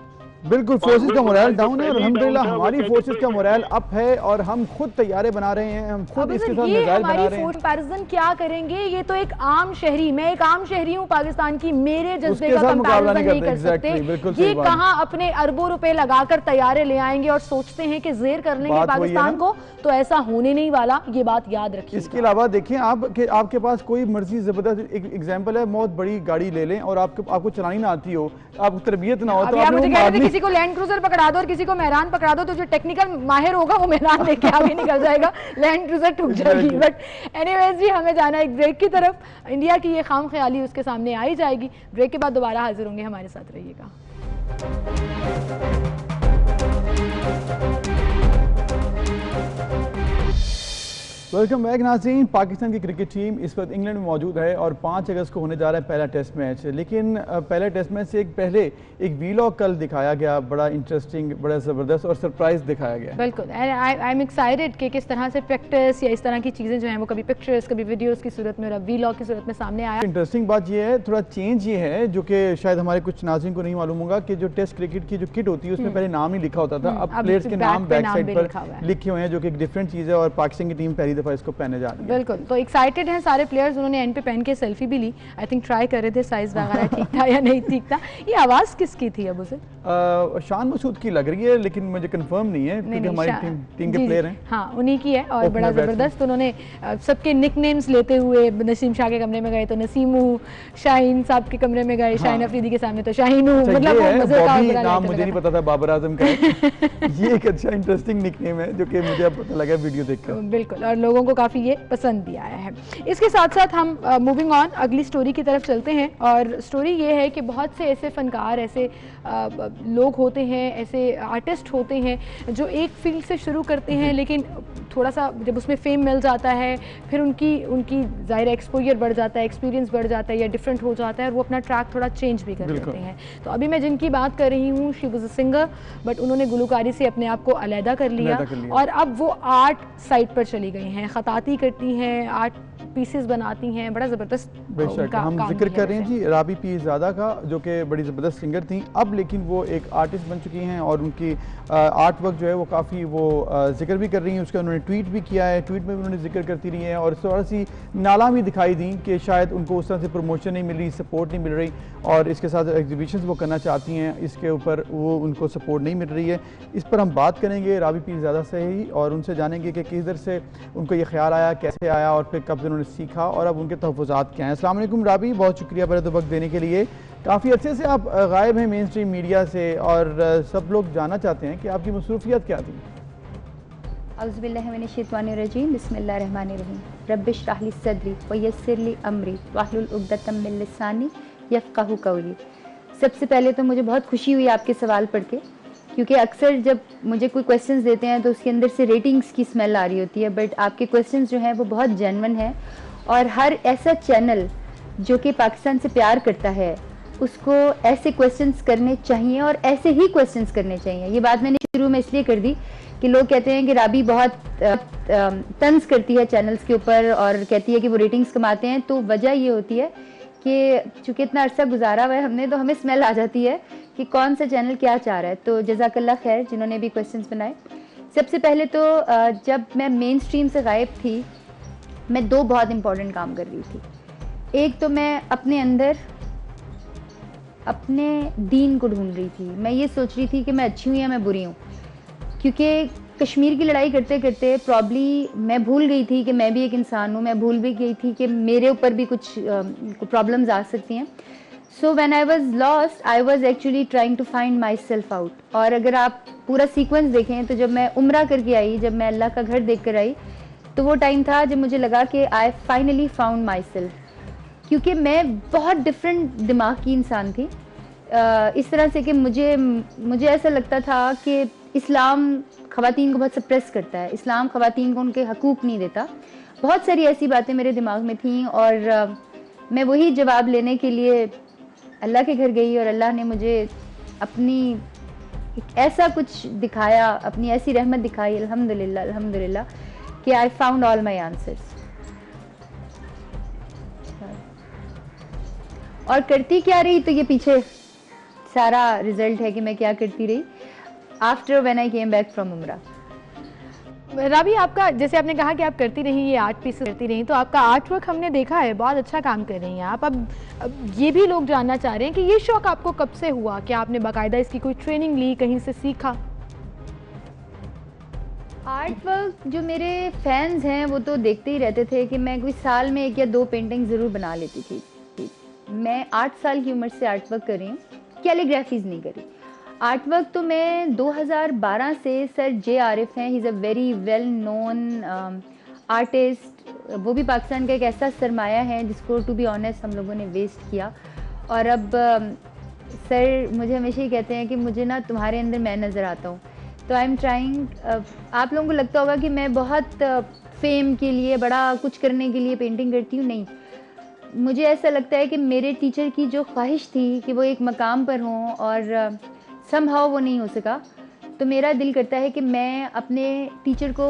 बिल्कुल फोर्सेस का मोरल डाउन है और अल्हम्दुलिल्लाह हमारी फोर्सेस का मोरल अप है और हम खुद तैयारे बना रहे हैं, हम खुद इसके साथ मिसाइल बना रहे हैं। कंपैरिजन क्या करेंगे, ये तो एक आम शहरी, मैं एक आम शहरी हूँ पाकिस्तान की, मेरे जज्बे का कंपैरिजन नहीं कर सकते। ये कहाँ अपने अरबों रुपए लगाकर तैयारे ले आएंगे और सोचते हैं कि जेर कर लेंगे पाकिस्तान को, तो ऐसा होने नहीं वाला, ये बात याद रखिए। इसके अलावा देखिए आपके पास कोई मर्जी जबरदस्त एक एग्जांपल है, बहुत बड़ी गाड़ी ले लें और आपको चलानी ना आती हो, आपको तरबियत ना हो, तो आप मुझे कह रहे थे किसी को लैंड क्रूजर पकड़ा दो और किसी को मेहरान पकड़ा दो, तो जो टेक्निकल माहिर होगा वो मेहरान लेके आगे निकल जाएगा, लैंड क्रूजर ठुक जाएगी। बट एनीवेज जी, हमें जाना एक ब्रेक की तरफ। इंडिया की ये खाम ख्याली उसके सामने आई जाएगी। ब्रेक के बाद दोबारा हाजिर होंगे, हमारे साथ रहिएगा। वेलकम बैक नाज़रीन। पाकिस्तान की क्रिकेट टीम इस वक्त इंग्लैंड में मौजूद है और 5 अगस्त को होने जा रहा है पहला टेस्ट मैच, लेकिन पहले टेस्ट मैच से पहले एक वीलॉग कल दिखाया गया, बड़ा इंटरेस्टिंग, बड़ा ज़बरदस्त और सरप्राइज दिखाया गया। बिल्कुल, आई एम एक्साइटेड कि किस तरह से प्रैक्टिस या इस तरह की चीज़ें जो हैं वो कभी पिक्चर्स कभी वीडियोस की सूरत में और वीलॉग की सूरत में सामने आया। इंटरेस्टिंग बात यह है, थोड़ा चेंज ये है जो कि शायद हमारे कुछ नाज़रीन को नहीं मालूम होगा कि जो टेस्ट क्रिकेट की जो किट होती है उसमें पहले नाम ही लिखा होता था, अब प्लेयर्स के नाम बैक साइड पर लिखे हुए हैं, जो कि एक डिफरेंट चीज़ है और पाकिस्तान की टीम पहली दफ़ा इसको पहने जा रही है। बिल्कुल, तो एक्साइटेड हैं सारे प्लेयर्स। उन्होंने एंड पे पहन के सेल्फी भी ली, आई थिंक ट्राई कर रहे थे साइज वगैरह ठीक था या नहीं ठीक था। ये आवाज़ किसकी थी अब उसे? शान मसूद की लग रही है, लेकिन मुझे कंफर्म नहीं है क्योंकि हमारी टीम के प्लेयर हैं। हाँ, उन्हीं की है और बड़ा ज़बरदस्त उन्होंने सबके निकनेम्स लेते हुए नसीम शाह के कमरे में गए तो नसीमू, शाहीन साहब के कमरे में गए, शाहीन अफरीदी के सामने तो शाहीनू, मतलब नाम मुझे नहीं पता था बाबर आजम का। ये एक अच्छा इंटरेस्टिंग निकनेम है जो कि मुझे अब पता लगा वीडियो देखकर। बिल्कुल, और लोगों को काफ़ी ये पसंद भी आया है। इसके साथ साथ हम मूविंग ऑन अगली स्टोरी की तरफ चलते हैं और स्टोरी ये है कि बहुत से ऐसे फनकार, ऐसे लोग होते हैं, ऐसे आर्टिस्ट होते हैं जो एक फील्ड से शुरू करते हैं, लेकिन थोड़ा सा जब उसमें फेम मिल जाता है फिर उनकी ज़ाहिर एक्सपोजर बढ़ जाता है, एक्सपीरियंस बढ़ जाता है या डिफरेंट हो जाता है और वो अपना ट्रैक थोड़ा चेंज भी कर लेते हैं। तो अभी मैं जिनकी बात कर रही हूँ, she was a singer, but उन्होंने गुलकारी से अपने आप को अलहदा कर लिया और अब वो आर्ट साइड पर चली गई हैं, खताती करती हैं, आर्ट पीसेस बनाती हैं, बड़ा ज़बरदस्त। बेशक हम जिक्र कर रहे हैं जी राबी पीरज़ादा का, जो कि बड़ी ज़बरदस्त सिंगर थी, अब लेकिन वो एक आर्टिस्ट बन चुकी हैं और उनकी आर्ट वर्क जो है वो काफ़ी वो जिक्र भी कर रही हैं। उसका उन्होंने ट्वीट भी किया है, ट्वीट में भी उन्होंने जिक्र करती रही हैं और थोड़ा सी नाला भी दिखाई दी कि शायद उनको उस तरह से प्रमोशन नहीं मिल रही, सपोर्ट नहीं मिल रही और इसके साथ एग्जीबिशंस वो करना चाहती हैं, इसके ऊपर वो उनको सपोर्ट नहीं मिल रही है। इस पर हम बात करेंगे राबी पीरज़ादा से ही और उनसे जानेंगे कि किधर से उनको ये ख्याल आया, कैसे आया और फिर कब से उन्होंने सीखा और अब उनके तहफ़्फ़ुज़ात क्या हैं। अस्सलाम वालेकुम राबी, बहुत शुक्रिया बड़े वक्त देने के लिए। काफ़ी अच्छे से आप गायब हैं मेन स्ट्रीम मीडिया से और सब लोग जानना चाहते हैं कि आपकी मसरूफियत क्या थी। औज़ुबिल्लाहिमिनश्शैतानिर्रजीम, बिस्मिल्लाहिर्रहमानिर्रहीम, रब्बिश रह ली सदरी व यस्सिर ली अमरी वहलुल उक़दतम मिन लिसानी यफ़क़हू क़ौली। सबसे पहले तो मुझे बहुत खुशी हुई आपके सवाल पढ़ के, क्योंकि अक्सर जब मुझे कोई क्वेश्चंस देते हैं तो उसके अंदर से रेटिंग्स की स्मेल आ रही होती है, बट आपके क्वेश्चंस जो हैं वो बहुत जेन्युइन हैं और हर ऐसा चैनल जो कि पाकिस्तान से प्यार करता है उसको ऐसे क्वेश्चंस करने चाहिए और ऐसे ही क्वेश्चंस करने चाहिए। ये बात मैंने शुरू में इसलिए कर दी कि लोग कहते हैं कि राबी बहुत तंज करती है चैनल्स के ऊपर और कहती है कि वो रेटिंग्स कमाते हैं, तो वजह ये होती है कि चूँकि इतना अरसा गुजारा हुआ है हमने, तो हमें स्मेल आ जाती है कि कौन सा चैनल क्या चाह रहा है। तो जज़ाकल्लाह खैर जिन्होंने भी क्वेश्चंस बनाए। सबसे पहले तो जब मैं मेन स्ट्रीम से गायब थी, मैं 2 बहुत इम्पॉर्टेंट काम कर रही थी। एक तो मैं अपने अंदर अपने दीन को ढूंढ रही थी। मैं ये सोच रही थी कि मैं अच्छी हूँ या मैं बुरी हूँ, क्योंकि कश्मीर की लड़ाई करते करते प्रॉब्ली मैं भूल गई थी कि मैं भी एक इंसान हूँ। मैं भूल भी गई थी कि मेरे ऊपर भी कुछ प्रॉब्लम्स आ सकती हैं। So when I was lost I was actually trying to find myself out. और अगर आप पूरा सीक्वेंस देखें तो जब मैं उम्रा करके आई, जब मैं अल्लाह का घर देख कर आई, तो वो टाइम था जब मुझे लगा कि I finally found my self, क्योंकि मैं बहुत डिफरेंट दिमाग की इंसान थी। इस तरह से कि मुझे ऐसा लगता था कि इस्लाम ख़वातीन को बहुत सप्रेस करता है, इस्लाम ख़वातीन को उनके हकूक़ नहीं देता। बहुत सारी ऐसी बातें मेरे दिमाग में थीं और मैं वही जवाब लेने के लिए अल्लाह के घर गई और अल्लाह ने मुझे अपनी एक ऐसा कुछ दिखाया, अपनी ऐसी रहमत दिखाई, अल्हम्दुलिल्लाह अल्हम्दुलिल्लाह, कि I found all my answers. और करती क्या रही, तो ये पीछे सारा रिजल्ट है कि मैं क्या करती रही after when I came back from उम्रा। राबी, आपका जैसे आपने कहा कि आप करती रही, ये आर्ट पीस करती रही, तो आपका आर्ट वर्क हमने देखा है, बहुत अच्छा काम कर रही हैं आप। अब ये भी लोग जानना चाह रहे हैं कि ये शौक आपको कब से हुआ, क्या आपने बाकायदा इसकी कोई ट्रेनिंग ली, कहीं से सीखा? आर्ट वर्क जो मेरे फैंस हैं वो तो देखते ही रहते थे कि मैं कोई साल में 1 या 2 पेंटिंग ज़रूर बना लेती थी। मैं 8 साल की उम्र से आर्ट वर्क कर रही हूँ, कैलीग्राफीज़ नहीं करी। आर्ट वर्क तो मैं 2012 से, सर जे आरिफ हैं, he is a very well known artist, वो भी पाकिस्तान का एक ऐसा सरमाया है जिसको टू बी ऑनेस्ट हम लोगों ने वेस्ट किया। और अब सर मुझे हमेशा ही कहते हैं कि मुझे ना तुम्हारे अंदर मैं नज़र आता हूँ। तो आई एम ट्राइंग, आप लोगों को लगता होगा कि मैं बहुत फेम के लिए, बड़ा कुछ करने के लिए पेंटिंग करती हूँ, नहीं। मुझे ऐसा लगता है कि मेरे टीचर की जो ख्वाहिश थी कि वो एक मकाम पर हों और समहाउ वो नहीं हो सका, तो मेरा दिल करता है कि मैं अपने टीचर को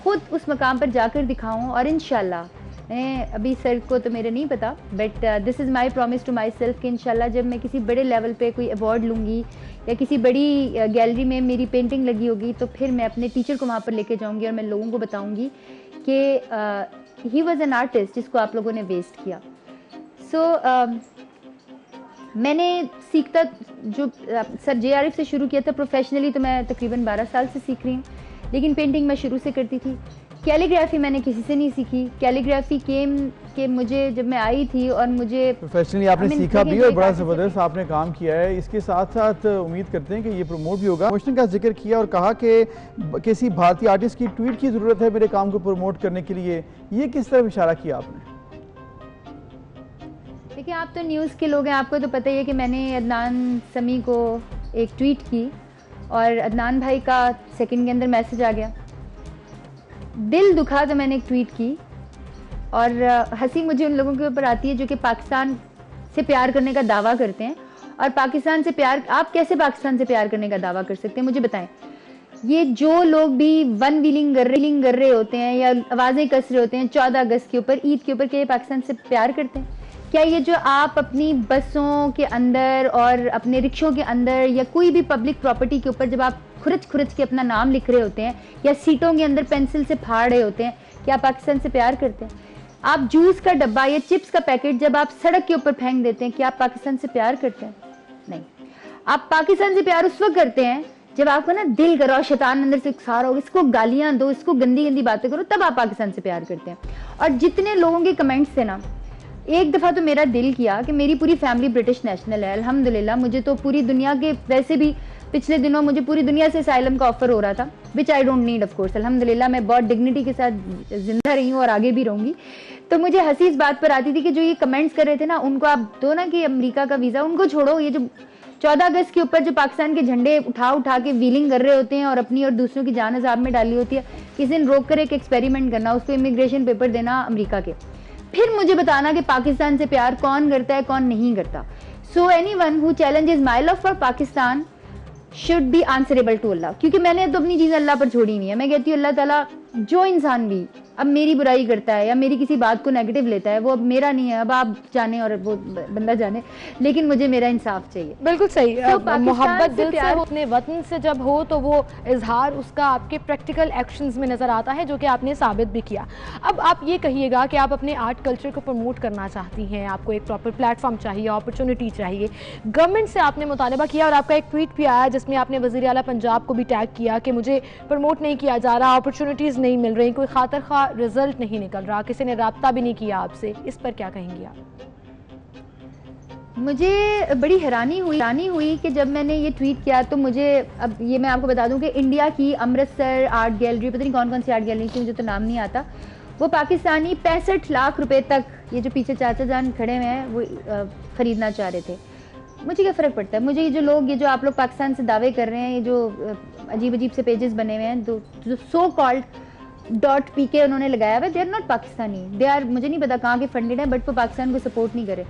खुद उस मकाम पर जाकर दिखाऊं। और इंशाल्लाह, मैं अभी सर को तो मेरे नहीं पता, but this is my promise to myself कि इंशाल्लाह जब मैं किसी बड़े लेवल पे कोई अवार्ड लूँगी या किसी बड़ी गैलरी में मेरी पेंटिंग लगी होगी, तो फिर मैं अपने टीचर को वहाँ पर लेके जाऊँगी और मैं लोगों को बताऊँगी कि ही वॉज एन आर्टिस्ट जिसको आप लोगों ने वेस्ट किया। सो मैंने सीखता जो सर जे आरिफ से शुरू किया था प्रोफेशनली, तो मैं तकरीबन 12 साल से सीख रही हूँ, लेकिन पेंटिंग मैं शुरू से करती थी। कैलीग्राफी मैंने किसी से नहीं सीखी। कैलीग्राफी केम के मुझे जब मैं आई थी और मुझे प्रोफेशनली आपने सीखा भी और बड़ा ज़बरदस्त आपने काम किया है। इसके साथ साथ उम्मीद करते हैं कि ये प्रमोट भी होगा। प्रमोशन का जिक्र किया और कहा कि किसी भारतीय आर्टिस्ट की ट्वीट की ज़रूरत है मेरे काम को प्रमोट करने के लिए, ये किस तरह इशारा किया आपने? देखिए, आप तो न्यूज़ के लोग हैं, आपको तो पता ही है कि मैंने अदनान समी को एक ट्वीट की और अदनान भाई का सेकंड के अंदर मैसेज आ गया। दिल दुखा तो मैंने एक ट्वीट की और हंसी मुझे उन लोगों के ऊपर आती है जो कि पाकिस्तान से प्यार करने का दावा करते हैं। और पाकिस्तान से प्यार, आप कैसे पाकिस्तान से प्यार करने का दावा कर सकते हैं, मुझे बताएं। ये जो लोग भी वन व्हीलिंग कर रहे होते हैं या आवाज़ें कस रहे होते हैं 14 अगस्त के ऊपर, ईद के ऊपर, क्या ये पाकिस्तान से प्यार करते हैं? क्या ये जो आप अपनी बसों के अंदर और अपने रिक्शों के अंदर या कोई भी पब्लिक प्रॉपर्टी के ऊपर जब आप खुरच के अपना नाम लिख रहे होते हैं या सीटों के अंदर पेंसिल से फाड़ रहे होते हैं, क्या आप पाकिस्तान से प्यार करते हैं? आप जूस का डब्बा या चिप्स का पैकेट जब आप सड़क के ऊपर फेंक देते हैं, क्या आप पाकिस्तान से प्यार करते हैं? नहीं। आप पाकिस्तान से प्यार उस वक्त करते हैं जब आपको ना दिल करो, शैतान अंदर से सारा हो, इसको गालियां दो, इसको गंदी बातें करो, तब आप पाकिस्तान से प्यार करते हैं। और जितने लोगों के कमेंट्स थे ना, एक दफ़ा तो मेरा दिल किया कि मेरी पूरी फैमिली ब्रिटिश नेशनल है, अल्हम्दुलिल्लाह। मुझे तो पूरी दुनिया के, वैसे भी पिछले दिनों मुझे पूरी दुनिया से असाइलम का ऑफर हो रहा था, which I don't need of course. अल्हम्दुलिल्लाह मैं बहुत डिग्निटी के साथ जिंदा रही हूँ और आगे भी रहूँगी। तो मुझे हंसी इस बात पर आती थी कि जो ये कमेंट्स कर रहे थे ना, उनको आप दो ना कि अमेरिका का वीज़ा, उनको छोड़ो। ये जो 14 अगस्त के ऊपर जो पाकिस्तान के झंडे उठा के व्हीलिंग कर रहे होते हैं और अपनी और दूसरों की जान अजाब में डाली होती है, किसी दिन रोक कर एक एक्सपेरिमेंट करना, उसको इमिग्रेशन पेपर देना अमेरिका के, फिर मुझे बताना कि पाकिस्तान से प्यार कौन करता है कौन नहीं करता। So anyone who challenges my love for Pakistan should be answerable to Allah, क्योंकि मैंने तो अपनी चीज़ अल्लाह पर छोड़ी नहीं है। मैं कहती हूँ अल्लाह ताला जो इंसान भी अब मेरी बुराई करता है या मेरी किसी बात को नेगेटिव लेता है, वो अब मेरा नहीं है, अब आप जाने और वो बंदा जाने, लेकिन मुझे मेरा इंसाफ चाहिए। बिल्कुल सही। मोहब्बत दिल से हो, अपने वतन से जब हो, तो वो इजहार उसका आपके प्रैक्टिकल एक्शंस में नज़र आता है, जो कि आपने साबित भी किया। अब आप ये कहिएगा कि आप अपने आर्ट कल्चर को प्रमोट करना चाहती हैं, आपको एक प्रॉपर प्लेटफॉर्म चाहिए, अपॉर्चुनिटी चाहिए, गवर्नमेंट से आपने मुतालबा किया और आपका एक ट्वीट भी आया जिसमें आपने वज़ीर आला पंजाब को भी टैग किया कि मुझे प्रमोट नहीं किया जा रहा, अपॉर्चुनिटीज़ नहीं मिल रही, कोई खातर खा रिजल्ट नहीं निकल रहा, किसी ने राब्ता भी नहीं किया आपसे, इस पर क्या कहेंगी आप? मुझे बड़ी हैरानी हुई कि जब मैंने ये ट्वीट किया, तो मुझे, अब ये मैं आपको बता दूं कि इंडिया की अमृतसर आर्ट गैलरी, पता नहीं कौन कौन सी आर्ट गैलरी थी, मुझे तो नाम नहीं आता, वो पाकिस्तानी 65 लाख रुपए तक, ये जो पीछे चाचा जान खड़े हुए हैं, वो ख़रीदना चाह रहे थे। मुझे क्या फ़र्क पड़ता है? मुझे ये जो लोग, ये जो आप लोग पाकिस्तान से दावे कर रहे हैं, ये जो अजीब अजीब से पेजेस बने हुए हैं, जो सो कॉल्ड .pk उन्होंने लगाया हुआ है, they are not Pakistani, they are, मुझे नहीं पता कहाँ के फंडेड है, बट वो पाकिस्तान को सपोर्ट नहीं करे।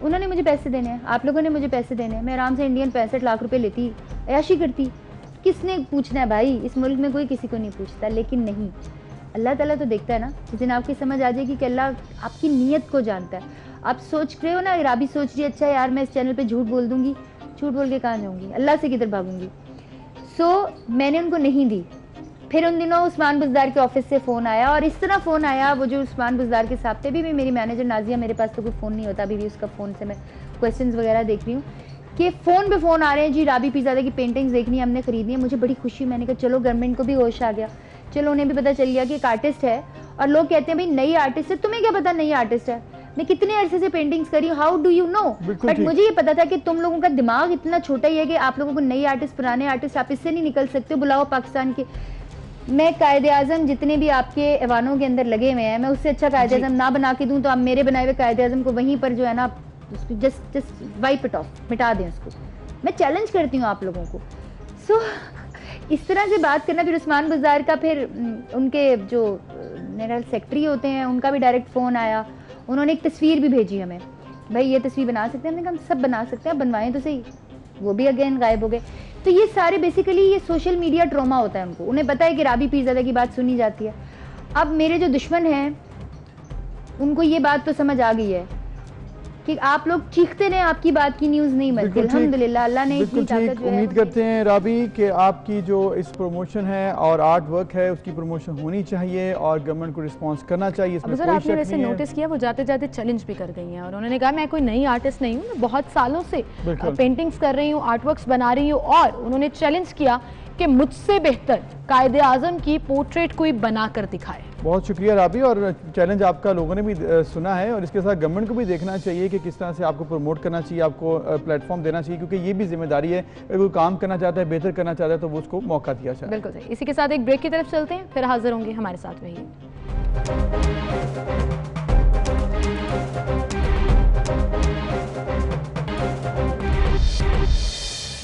उन्होंने मुझे पैसे देने हैं, आप लोगों ने मुझे पैसे देने हैं, मैं आराम से इंडियन 65 लाख रुपए लेती, ऐशी करती। किसने पूछना है भाई? इस मुल्क में कोई किसी को नहीं पूछता। लेकिन नहीं, अल्लाह ताला तो देखता है ना। जिस दिन आपकी समझ आ जाएगी कि अल्लाह आपकी नीयत को जानता है। आप सोच रहे हो ना, राबी सोच रही है अच्छा यार मैं इस चैनल पे झूठ बोल दूंगी, झूठ बोल के कहाँ जाऊँगी, अल्लाह से किधर भागूंगी। मैंने उनको नहीं दी। फिर उन दिनों उस्मान बुज़दार के ऑफिस से फ़ोन आया, और इस तरह फ़ोन आया, वो जो उस्मान बुज़दार के साथ थे भी मेरी मैनेजर नाजिया, मेरे पास तो कोई फ़ोन नहीं होता अभी भी, उसका फ़ोन से मैं क्वेश्चंस वगैरह देख रही हूँ कि फ़ोन पे फ़ोन आ रहे हैं, जी राबी पीज़ादा की पेंटिंग्स देखनी है, हमने खरीदनी है। मुझे बड़ी खुशी, मैंने कहा चलो गवर्नमेंट को भी होश आ गया, चलो उन्हें भी पता चल गया कि एक आर्टिस्ट है, और लोग कहते हैं भाई नई आर्टिस्ट है, तुम्हें क्या पता नई आर्टिस्ट है, मैं कितने अरसे से पेंटिंग्स करी हूँ, how do you know. But मुझे ये पता था कि तुम लोगों का दिमाग इतना छोटा ही है कि आप लोगों को नई आर्टिस्ट, पुराने आर्टिस्ट, आप इससे नहीं निकल सकते, बुलाओ पाकिस्तान के। मैं कायदे आज़म जितने भी आपके ऐवानों के अंदर लगे हुए हैं, मैं उससे अच्छा कायदे आज़म ना बना के दूं तो आप मेरे बनाए हुए कायदे आज़म को वहीं पर जो है ना जस्ट वाइप इट ऑफ, मिटा दें उसको। मैं चैलेंज करती हूँ आप लोगों को। इस तरह से बात करना। फिर उस्मान बुज़दार का, फिर उनके जो मेरा सेक्रेटरी होते हैं, उनका भी डायरेक्ट फ़ोन आया, उन्होंने एक तस्वीर भी भेजी हमें, भाई ये तस्वीर बना सकते हैं, हमने कहा सब बना सकते हैं, बनवाएं तो सही। वो भी अगेन गायब हो गए। तो ये सारे बेसिकली ये सोशल मीडिया ट्रॉमा होता है उनको, उन्हें पता है कि राबी पीरज़ादा की बात सुनी जाती है। अब मेरे जो दुश्मन हैं उनको ये बात तो समझ आ गई है कि आप लोग चीखते रहे, आपकी बात की न्यूज़ नहीं बनती। अल्हम्दुलिल्लाह अल्लाह ने इतनी ताकत जो है। उम्मीद करते हैं राबी कि आपकी जो इस प्रमोशन है और आर्ट वर्क है उसकी प्रमोशन होनी चाहिए और गवर्नमेंट को रिस्पांस करना चाहिए। अब सर आपने वैसे नोटिस किया वो जाते जाते चैलेंज भी कर गई हैं, और उन्होंने कहा मैं कोई नई आर्टिस्ट नहीं हूँ, मैं बहुत सालों से पेंटिंग्स कर रही हूँ, आर्ट वर्क्स बना रही हूँ, और उन्होंने चैलेंज किया कि मुझसे बेहतर कायदे आज़म की पोर्ट्रेट कोई बना कर दिखाए। बहुत शुक्रिया राबी, और चैलेंज आपका लोगों ने भी सुना है, और इसके साथ गवर्नमेंट को भी देखना चाहिए कि किस तरह से आपको प्रमोट करना चाहिए, आपको प्लेटफॉर्म देना चाहिए, क्योंकि ये भी जिम्मेदारी है, अगर कोई काम करना चाहता है, बेहतर करना चाहता है तो वो उसको मौका दिया जाए। बिल्कुल सही। इसी के साथ एक ब्रेक की तरफ चलते हैं, फिर हाजिर होंगे, हमारे साथ रहिए।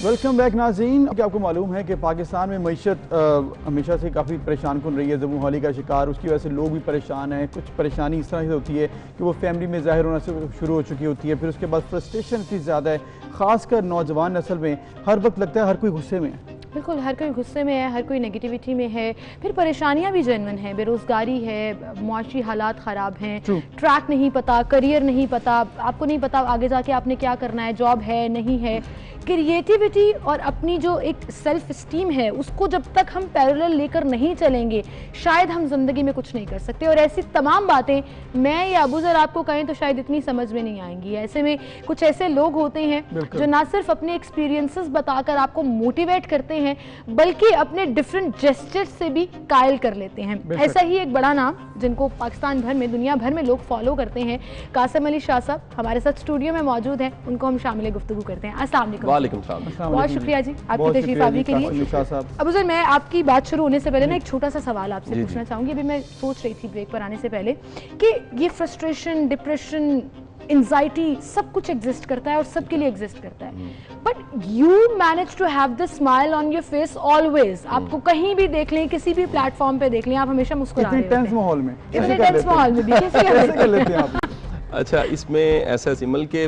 वेलकम बैक नाज़रीन। क्या आपको मालूम है कि पाकिस्तान में मईशत हमेशा से काफ़ी परेशान कन रही है, ज़बूं हाली का शिकार, उसकी वजह से लोग भी परेशान हैं। कुछ परेशानी इस तरह से होती है कि वो फैमिली में ज़ाहिर होना से शुरू हो चुकी होती है, फिर उसके बाद फ्रस्ट्रेशन इतनी ज़्यादा है, ख़ासकर नौजवान नस्ल में हर वक्त लगता है हर कोई गुस्से में है। बिल्कुल, हर कोई गुस्से में है, हर कोई नेगेटिविटी में है, फिर परेशानियां भी जेन्युइन है, बेरोज़गारी है, मुआशी हालात ख़राब हैं, ट्रैक नहीं पता, करियर नहीं पता, आपको नहीं पता आगे जाके आपने क्या करना है, जॉब है नहीं है, क्रिएटिविटी और अपनी जो एक सेल्फ स्टीम है उसको जब तक हम पैरेलल लेकर नहीं चलेंगे शायद हम जिंदगी में कुछ नहीं कर सकते। और ऐसी तमाम बातें मैं या अबू ज़र आपको कहें तो शायद इतनी समझ में नहीं आएंगी। ऐसे में कुछ ऐसे लोग होते हैं जो ना सिर्फ अपने एक्सपीरियंसेस बताकर आपको मोटिवेट करते हैं बल्कि अपने डिफरेंट जेस्चर्स से भी कायल कर लेते हैं। ऐसा ही एक बड़ा नाम जिनको पाकिस्तान भर में, दुनिया भर में लोग फॉलो करते हैं, कासिम अली शाह साहब हमारे साथ स्टूडियो में मौजूद हैं, उनको हम शामिल गुफ्तगू करते हैं। अस्सलाम वालेकुम। वालेकुम सलाम। बहुत शुक्रिया जी आपकी तशरीफ आने के लिए। अबू ज़र, मैं आपकी बात शुरू होने से पहले ना एक छोटा सा सवाल आपसे पूछना चाहूँगी। अभी मैं सोच रही थी ब्रेक पर आने से पहले कि ये फ्रस्ट्रेशन, डिप्रेशन, एंजाइटी सब कुछ एग्जिस्ट करता है और सबके लिए एग्जिस्ट करता है, but you manage to have the smile on your face always. आपको कहीं भी देख लें, किसी भी प्लेटफॉर्म पे देख लें, आप हमेशा मुस्कुरा रहे होते हैं। माहौल में, इतने टेंस माहौल में भी कैसे कर लेते हैं आप? अच्छा, इसमें ऐसा सिमल के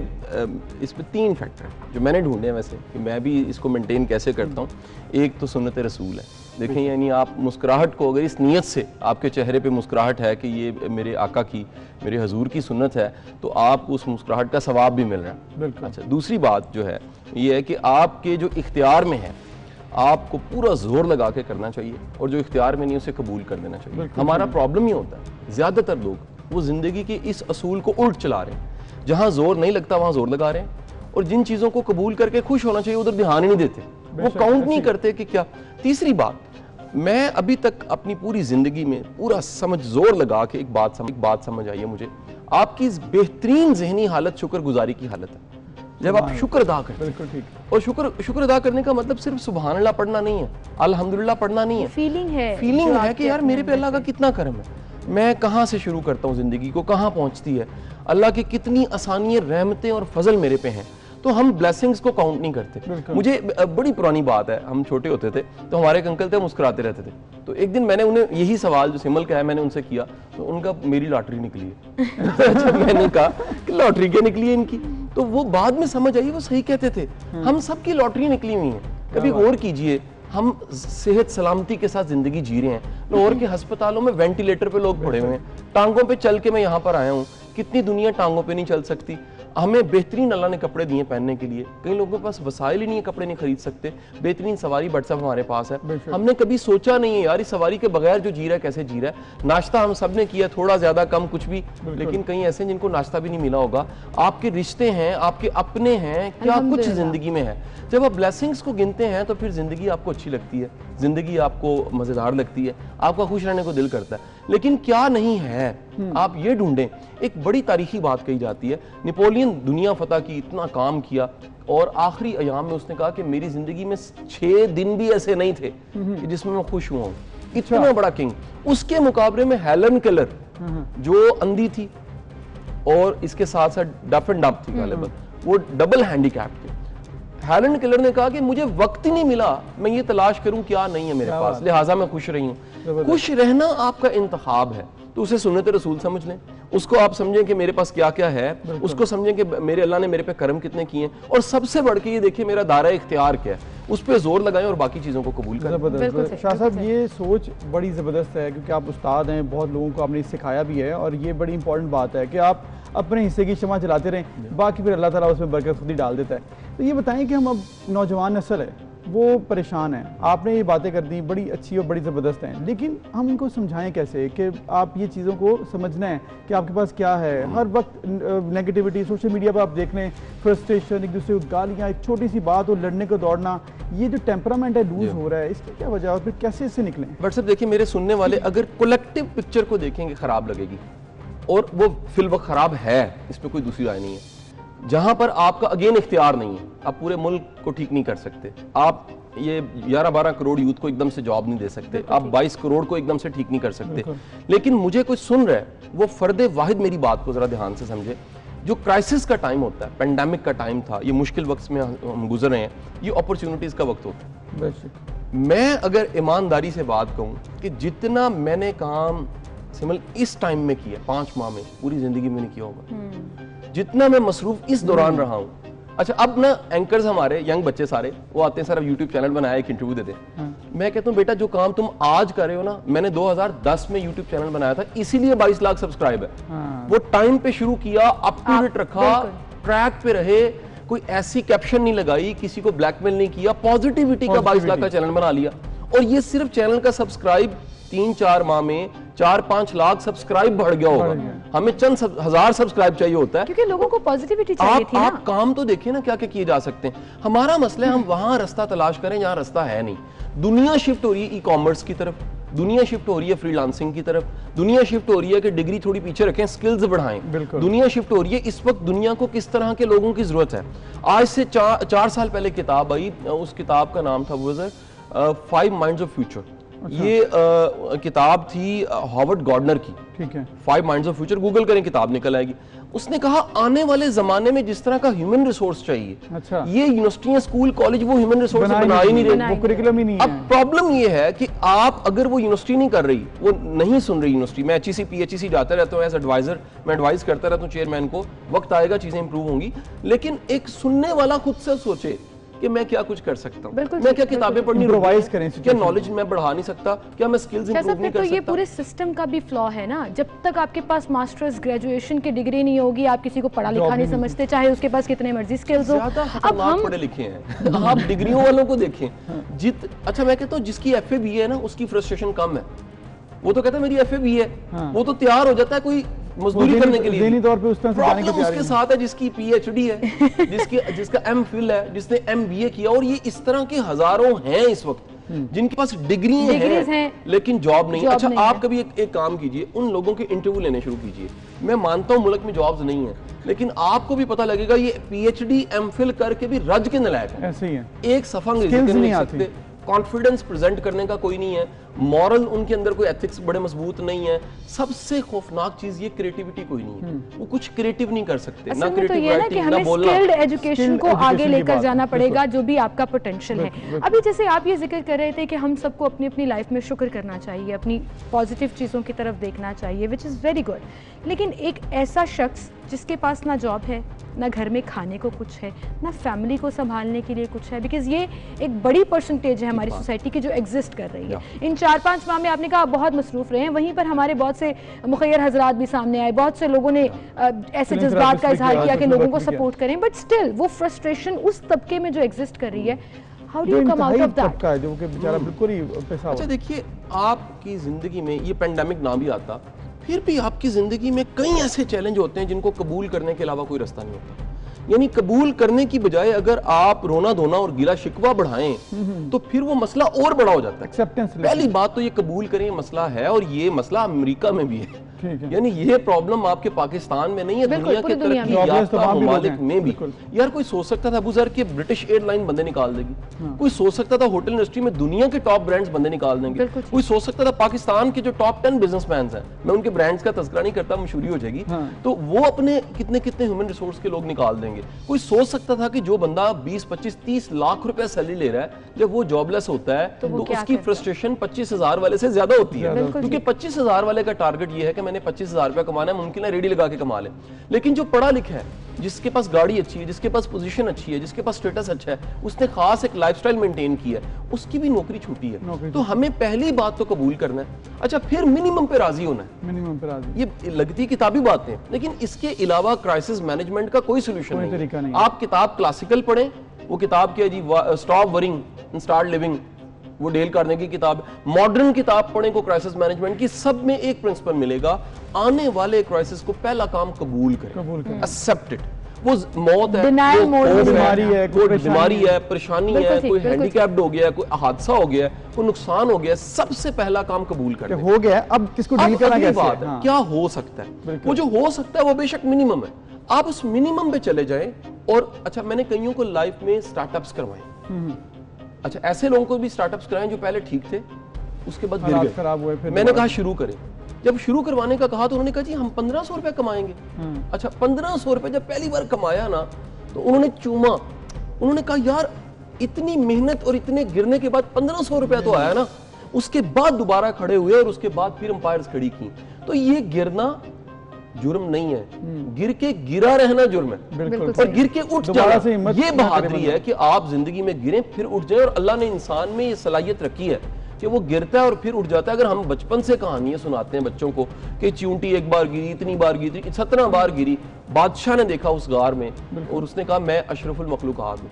इसमें 3 फैक्टर हैं जो मैंने ढूंढे हैं वैसे कि मैं भी इसको मेंटेन कैसे करता हूँ। एक तो सुन्नत रसूल है, देखें, यानी आप मुस्कुराहट को अगर इस नीयत से आपके चेहरे पे मुस्कुराहट है कि ये मेरे आका की, मेरे हजूर की सुन्नत है, तो आप उस मुस्कुराहट का सवाब भी मिल रहा है। अच्छा, दूसरी बात जो है ये है कि आपके जो इख्तियार में है आपको पूरा जोर लगा के करना चाहिए, और जो इख्तियार में नहीं उसे कबूल कर देना चाहिए। हमारा प्रॉब्लम ये होता है, ज़्यादातर लोग वो ज़िंदगी के इस असूल को उल्ट चला रहे हैं, जहाँ जोर नहीं लगता वहाँ जोर लगा रहे हैं, और जिन चीज़ों को कबूल करके खुश होना चाहिए उधर ध्यान ही नहीं देते, वो काउंट नहीं करते कि क्या। तीसरी बात, मैं अभी तक अपनी पूरी ज़िंदगी में पूरा जोर लगा के एक बात समझ आई है मुझे, आपकी बेहतरीन जहनी हालत शुक्रगुजारी की हालत है। जब आप शुक्र अदा करते हैं, और शुक्र अदा करने का मतलब सिर्फ सुबहान अल्लाह पढ़ना नहीं है, अल्हम्दुलिल्लाह पढ़ना नहीं है, फीलिंग है कि यार मेरे पे अल्लाह का कितना करम है, मैं कहाँ से शुरू करता हूँ ज़िंदगी को, कहाँ पहुँचती है, अल्लाह की कितनी आसानियाँ, रहमतें और फजल मेरे पे हैं। तो हम ब्लेसिंग्स को काउंट नहीं करते। मुझे बड़ी पुरानी बात है, हम छोटे होते थे तो हमारे एक अंकल थे, मुस्कुराते रहते थे, तो एक दिन मैंने उन्हें यही सवाल जो सिमल का है मैंने उनसे किया, तो उनका मेरी लॉटरी निकली है। अच्छा, मैंने कहा कि लॉटरी क्या निकली है इनकी, तो वो बाद में समझ आई वो सही कहते थे, हम सबकी लॉटरी निकली हुई है। कभी गौर कीजिए, हम सेहत सलामती के साथ जिंदगी जी रहे हैं, लाहौर के अस्पतालों में वेंटिलेटर पे लोग पड़े हुए हैं, टांगों पे चल के मैं यहाँ पर आया हूँ, कितनी दुनिया टांगों पे नहीं चल सकती। हमें बेहतरीन अल्लाह ने कपड़े दिए पहनने के लिए, कई लोगों के पास वसाइल ही नहीं है, कपड़े नहीं खरीद सकते, बेहतरीन सवारी व्हाट्सएप हमारे पास है, हमने कभी सोचा नहीं है यार इस सवारी के बगैर जो जी रहा है कैसे जी रहा है। नाश्ता हम सब ने किया, थोड़ा ज्यादा कम कुछ भी, लेकिन कई ऐसे जिनको नाश्ता भी नहीं मिला होगा। आपके रिश्ते हैं, आपके अपने हैं, क्या कुछ जिंदगी में है। जब आप ब्लेसिंग्स को गिनते हैं तो फिर जिंदगी आपको अच्छी लगती है, जिंदगी आपको मजेदार लगती है, आपका खुश रहने को दिल करता है। लेकिन क्या नहीं है आप ये ढूंढें। एक बड़ी तारीखी बात कही जाती है, नेपोलियन दुनिया फतह की, इतना काम किया और आखिरी अयाम में उसने कहा कि मेरी जिंदगी में 6 दिन भी ऐसे नहीं थे जिसमें मैं खुश हुआ हूं। इतना बड़ा किंग। उसके मुकाबले में हेलन केलर जो अंधी थी और इसके साथ साथ डफ एंड डब थी गालिबन, वो डबल हैंडीकैप थे। हेलन केलर ने कहा कि मुझे वक्त ही नहीं मिला, मैं ये तलाश करूं क्या नहीं है मेरे पास, लिहाजा मैं खुश रही हूं। खुश रहना आपका इंतखाब है, तो उसे सुन्नत रसूल समझ लें, उसको आप समझें कि मेरे पास क्या क्या है, उसको समझें कि मेरे अल्लाह ने मेरे पे करम कितने किए हैं, और सबसे बढ़ के ये देखिए मेरा दायरा इख्तियार क्या है, उस पर जोर लगाएं और बाकी चीज़ों को कबूल करें। शाह साहब ये सोच बड़ी ज़बरदस्त है, क्योंकि आप उस्ताद हैं, बहुत लोगों को आपने सिखाया भी है, और ये बड़ी इंपॉर्टेंट बात है कि आप अपने हिस्से की शमा चलाते रहें, बाकी फिर अल्लाह ताला उसमें बरकत खुद ही डाल देता है। तो ये बताएं कि हम अब नौजवान नस्ल है वो परेशान है, आपने ये बातें कर दी बड़ी अच्छी और बड़ी ज़बरदस्त हैं, लेकिन हम इनको समझाएं कैसे कि आप ये चीज़ों को समझना है कि आपके पास क्या है। हर वक्त नेगेटिविटी सोशल मीडिया पर आप देख लें, फ्रस्ट्रेशन, एक दूसरे को गालियाँ, एक छोटी सी बात और लड़ने को दौड़ना, ये जो टेम्परामेंट है लूज हो रहा है, इसकी क्या वजह है और फिर कैसे इससे निकलें? बट साहब देखिए, मेरे सुनने वाले अगर कलेक्टिव पिक्चर को देखेंगे खराब लगेगी, और वो फिलवक्त खराब है, इस पर कोई दूसरी राय नहीं है। जहां पर आपका अगेन इख्तियार नहीं है, आप पूरे मुल्क को ठीक नहीं कर सकते, आप ये 11-12 करोड़ यूथ को एकदम से जॉब नहीं दे सकते, आप 22 करोड़ को एकदम से ठीक नहीं कर सकते। लेकिन मुझे कोई सुन रहा है वो फर्दे वाहिद मेरी बात को जरा ध्यान से समझे। जो क्राइसिस का टाइम होता है, पेंडेमिक का टाइम था, ये मुश्किल वक्त में हम गुजर रहे हैं, ये अपॉर्चुनिटीज का वक्त होता है। मैं अगर ईमानदारी से बात कहूं कि जितना मैंने काम सिमल इस टाइम में किया, 5 माह में, पूरी जिंदगी में नहीं किया होगा, जितना मैं मसरूफ इस दौरान रहा हूं। अच्छा, अब ना एंकर्स हमारे यंग बच्चे सारे वो आते हैं, सर अब यूट्यूब चैनल बनाया, एक इंटरव्यू दे दें। मैं कहता हूं बेटा जो काम तुम आज कर रहे हो ना, मैंने 2010 में यूट्यूब चैनल बनाया था, इसीलिए 22 लाख सब्सक्राइब है। वो टाइम पे शुरू किया, अप टू डेट रखा, ट्रैक पे रहे, कोई ऐसी कैप्शन नहीं लगाई, किसी को ब्लैकमेल नहीं किया, पॉजिटिविटी का 22 लाख का चैनल बना लिया। और ये सिर्फ चैनल का सब्सक्राइब 3-4 माह में 4-5 लाख सब्सक्राइब बढ़ गया होगा। हमें चंद हजार सब्सक्राइब चाहिए होता है, क्योंकि लोगों को पॉजिटिविटी चाहिए थी ना। आप काम तो देखिए ना क्या क्या किए जा सकते हैं। हमारा मसला है हम वहां रास्ता तलाश करें जहां रास्ता है नहीं। दुनिया शिफ्ट हो रही है ई कॉमर्स की तरफ, दुनिया शिफ्ट हो रही है फ्रीलांसिंग की तरफ, दुनिया शिफ्ट हो रही है कि डिग्री थोड़ी पीछे रखें, स्किल्स बढ़ाएं, दुनिया शिफ्ट हो रही है इस वक्त दुनिया को किस तरह के लोगों की जरूरत है। आज से 4 साल पहले किताब आई, उस किताब का नाम था वो 5 माइंड्स ऑफ फ्यूचर। ये किताब थी हॉवर्ड गार्डनर की, ठीक है, 5 माइंड्स ऑफ फ्यूचर, गूगल करें किताब निकल आएगी। उसने कहा आने वाले जमाने में जिस तरह का ह्यूमन रिसोर्स चाहिए, अच्छा, ये यूनिवर्सिटियां, स्कूल, कॉलेज वो ह्यूमन रिसोर्स बना ही नहीं रहे, वो करिकुलम ही नहीं है। अब प्रॉब्लम ये है कि आप अगर वो यूनिवर्सिटी नहीं कर रही, वो नहीं सुन रही यूनिवर्सिटी, मैं HEC PHEC जाता रहता हूँ एज एडवाइजर, मैं एडवाइस करता रहता हूँ चेयरमैन को, वक्त आएगा चीजें इंप्रूव होंगी, लेकिन एक सुनने वाला खुद से सोचे कि मैं क्या कुछ कर सकता हूँ, मैं क्या किताबें पढ़नी, इम्प्रोवाइज करें, क्या नॉलेज मैं बढ़ा नहीं सकता, क्या मैं स्किल्स इंप्रूव नहीं कर सकता। ये पूरे सिस्टम का भी फ्लॉ है ना। जब तक आपके पास मास्टर्स ग्रेजुएशन की डिग्री नहीं होगी, आप किसी को पढ़ा लिखा नहीं समझते, चाहे उसके पास कितने मर्जी स्किल्स हो। अब हम पढ़े लिखे हैं, आप डिग्रियों वालों को देखें, अच्छा मैं कहता हूँ जिसकी FA BA है ना उसकी फ्रस्ट्रेशन कम है, वो तो कहता है मेरी FA BA है, वो तो तैयार हो जाता है कोई मजदूरी करने के लिए। तौर पे उस तरह से जाने प्रॉब्लम उसके साथ है जिसकी PhD है, जिसका MPhil है, जिसने MBA किया, और ये इस तरह के हजारों हैं इस वक्त जिनके पास डिग्री हैं लेकिन जॉब नहीं। अच्छा आप कभी एक काम कीजिए, उन लोगों के इंटरव्यू लेने शुरू कीजिए। मैं मानता हूं मुल्क में जॉब्स नहीं है, लेकिन आपको भी पता लगेगा ये PhD MPhil करके भी रज के नलायक है, ऐसे ही है, एक सफा अंग्रेजी नहीं सकते, कॉन्फिडेंस प्रेजेंट करने का कोई नहीं है, मॉरल उनके अंदर कोई एथिक्स बड़े मजबूत नहीं है। सबसे खौफनाक चीज ये क्रिएटिविटी कोई नहीं है, वो कुछ क्रिएटिव नहीं कर सकते, ना क्रिएटिव राइटिंग, ना बोलना। स्किल्ड एजुकेशन को आगे लेकर जाना पड़ेगा, जो भी आपका पोटेंशियल है। अभी जैसे आप ये जिक्र कर रहे थे कि हम सबको अपनी अपनी लाइफ में शुक्र करना चाहिए, अपनी पॉजिटिव चीज़ों की तरफ देखना चाहिए, विच इज़ वेरी गुड। लेकिन एक ऐसा शख्स जिसके पास ना जॉब है, ना घर में खाने को कुछ है, ना फैमिली को संभालने के लिए कुछ है, बिकॉज ये एक बड़ी परसेंटेज है हमारी सोसाइटी की जो एग्जिस्ट कर रही है। इन 4-5 माह में आपने कहा बहुत मसरूफ रहे हैं, वहीं पर हमारे बहुत से मुखैर हजरात भी सामने आए, बहुत से लोगों ने ऐसे जज्बात का इजहार किया कि लोगों को सपोर्ट करें, बट स्टिल वो फ्रस्ट्रेशन उस तबके में जो एग्जिस्ट कर रही है, how do you come out of that? जो कि बेचारा बिल्कुल ही पैसा। अच्छा देखिए, आपकी जिंदगी में ये पेंडेमिक ना भी आता, फिर भी आपकी जिंदगी में कई ऐसे चैलेंज होते हैं जिनको कबूल करने के अलावा कोई रास्ता नहीं होता। यानी कबूल करने की बजाय अगर आप रोना धोना और गिला शिकवा बढ़ाएं तो फिर वो मसला और बड़ा हो जाता है। एक्सेप्टेंस। पहली बात तो ये कबूल करें मसला है, और ये मसला अमेरिका में भी है। यानी ये प्रॉब्लम आपके पाकिस्तान में नहीं है, दुनिया के तरक्की याफ्ता ममालिक में भी। यार कोई सोच सकता था अबू ज़र के ब्रिटिश एयरलाइन बंदे निकाल देगी, कोई सोच सकता था होटल इंडस्ट्री में दुनिया के टॉप ब्रांड्स बंदे निकाल देंगे, कोई सोच सकता था पाकिस्तान के जो टॉप 10 बिजनेसमैन हैं, मैं उनके ब्रांड्स का तज़किरा नहीं करता, मशहूरी हो जाएगी, तो वो अपने कितने कितने ह्यूमन रिसोर्स के लोग निकाल देंगे। कोई सोच सकता था कि जो बंदा 20, 25, 30 लाख रुपए सैलरी ले रहा है, जब वो जॉबलेस होता है तो उसकी फ्रस्ट्रेशन 25,000 वाले से ज्यादा होती है, क्योंकि 25,000 वाले का टारगेट ये है कि मैंने 25,000 रुपए कमाना है, मुमकिन है रेडी लगा के कमा ले। लेकिन जो पढ़ा लिखा है, जिसके पास गाड़ी अच्छी है, जिसके पास पोजीशन अच्छी है, जिसके पास स्टेटस अच्छा है, उसने खास एक लाइफस्टाइल मेंटेन की है, उसकी भी नौकरी छूटी है। तो हमें पहली बात तो कबूल करना है, अच्छा फिर मिनिमम पे राजी होना है। मिनिमम पे राजी, ये लगती किताबी बातें, लेकिन इसके अलावा क्राइसिस मैनेजमेंट का कोई सोल्यूशन नहीं। आप किताब क्लासिकल पढ़ें, वो किताब क्या जी, stop worrying and start living, वो डेल कार्नेगी की किताब। मॉडर्न किताब पढ़ें को क्राइसिस मैनेजमेंट की, सब में एक प्रिंसिपल मिलेगा, आने वाले क्राइसिस को पहला काम कबूल करें, एक्सेप्ट इट। वो मौत है, कोई बीमारी है, परेशानी है, कोई हैंडीकैप्ड हो गया है, कोई हादसा हो गया है, कोई नुकसान हो गया है, सबसे पहला काम कबूल करें। हो गया, अब किसको डील करना कैसे? बात है क्या हो सकता है, वो जो हो सकता है वो बेशक मिनिमम है, आप उस मिनिमम पे चले जाएं। और अच्छा, मैंने कईयों को लाइफ में स्टार्टअप्स करवाए, अच्छा ऐसे लोगों को भी स्टार्टअप्स कराएं जो पहले ठीक थे, उसके बाद गिर गए, खराब हुए, फिर मैंने कहा शुरू करें। जब शुरू करवाने का कहा तो उन्होंने कहा जी हम 1500 रुपए कमाएंगे। अच्छा 1500 रुपए जब पहली बार कमाया ना, तो उन्होंने चूमा, उन्होंने कहा यार इतनी मेहनत और इतने गिरने के बाद 1500 रुपया तो आया ना। उसके बाद दोबारा खड़े हुए और उसके बाद फिर अंपायर्स खड़ी की। तो ये गिरना जुर्म नहीं है, गिर के गिरा रहना जुर्म है, और गिर के उठ जाना ये बहादुरी है कि आप जिंदगी में गिरें फिर उठ जाए। और अल्लाह ने इंसान में ये सलाहियत रखी है कि वो गिरता है और फिर उठ जाता है। अगर हम बचपन से कहानियां सुनाते हैं बच्चों को कि चींटी एक बार गिरी, इतनी बार गिरी, 17 बार गिरी, बादशाह ने देखा उस गार में और उसने कहा मैं अशरफुल मखलूकात हूं,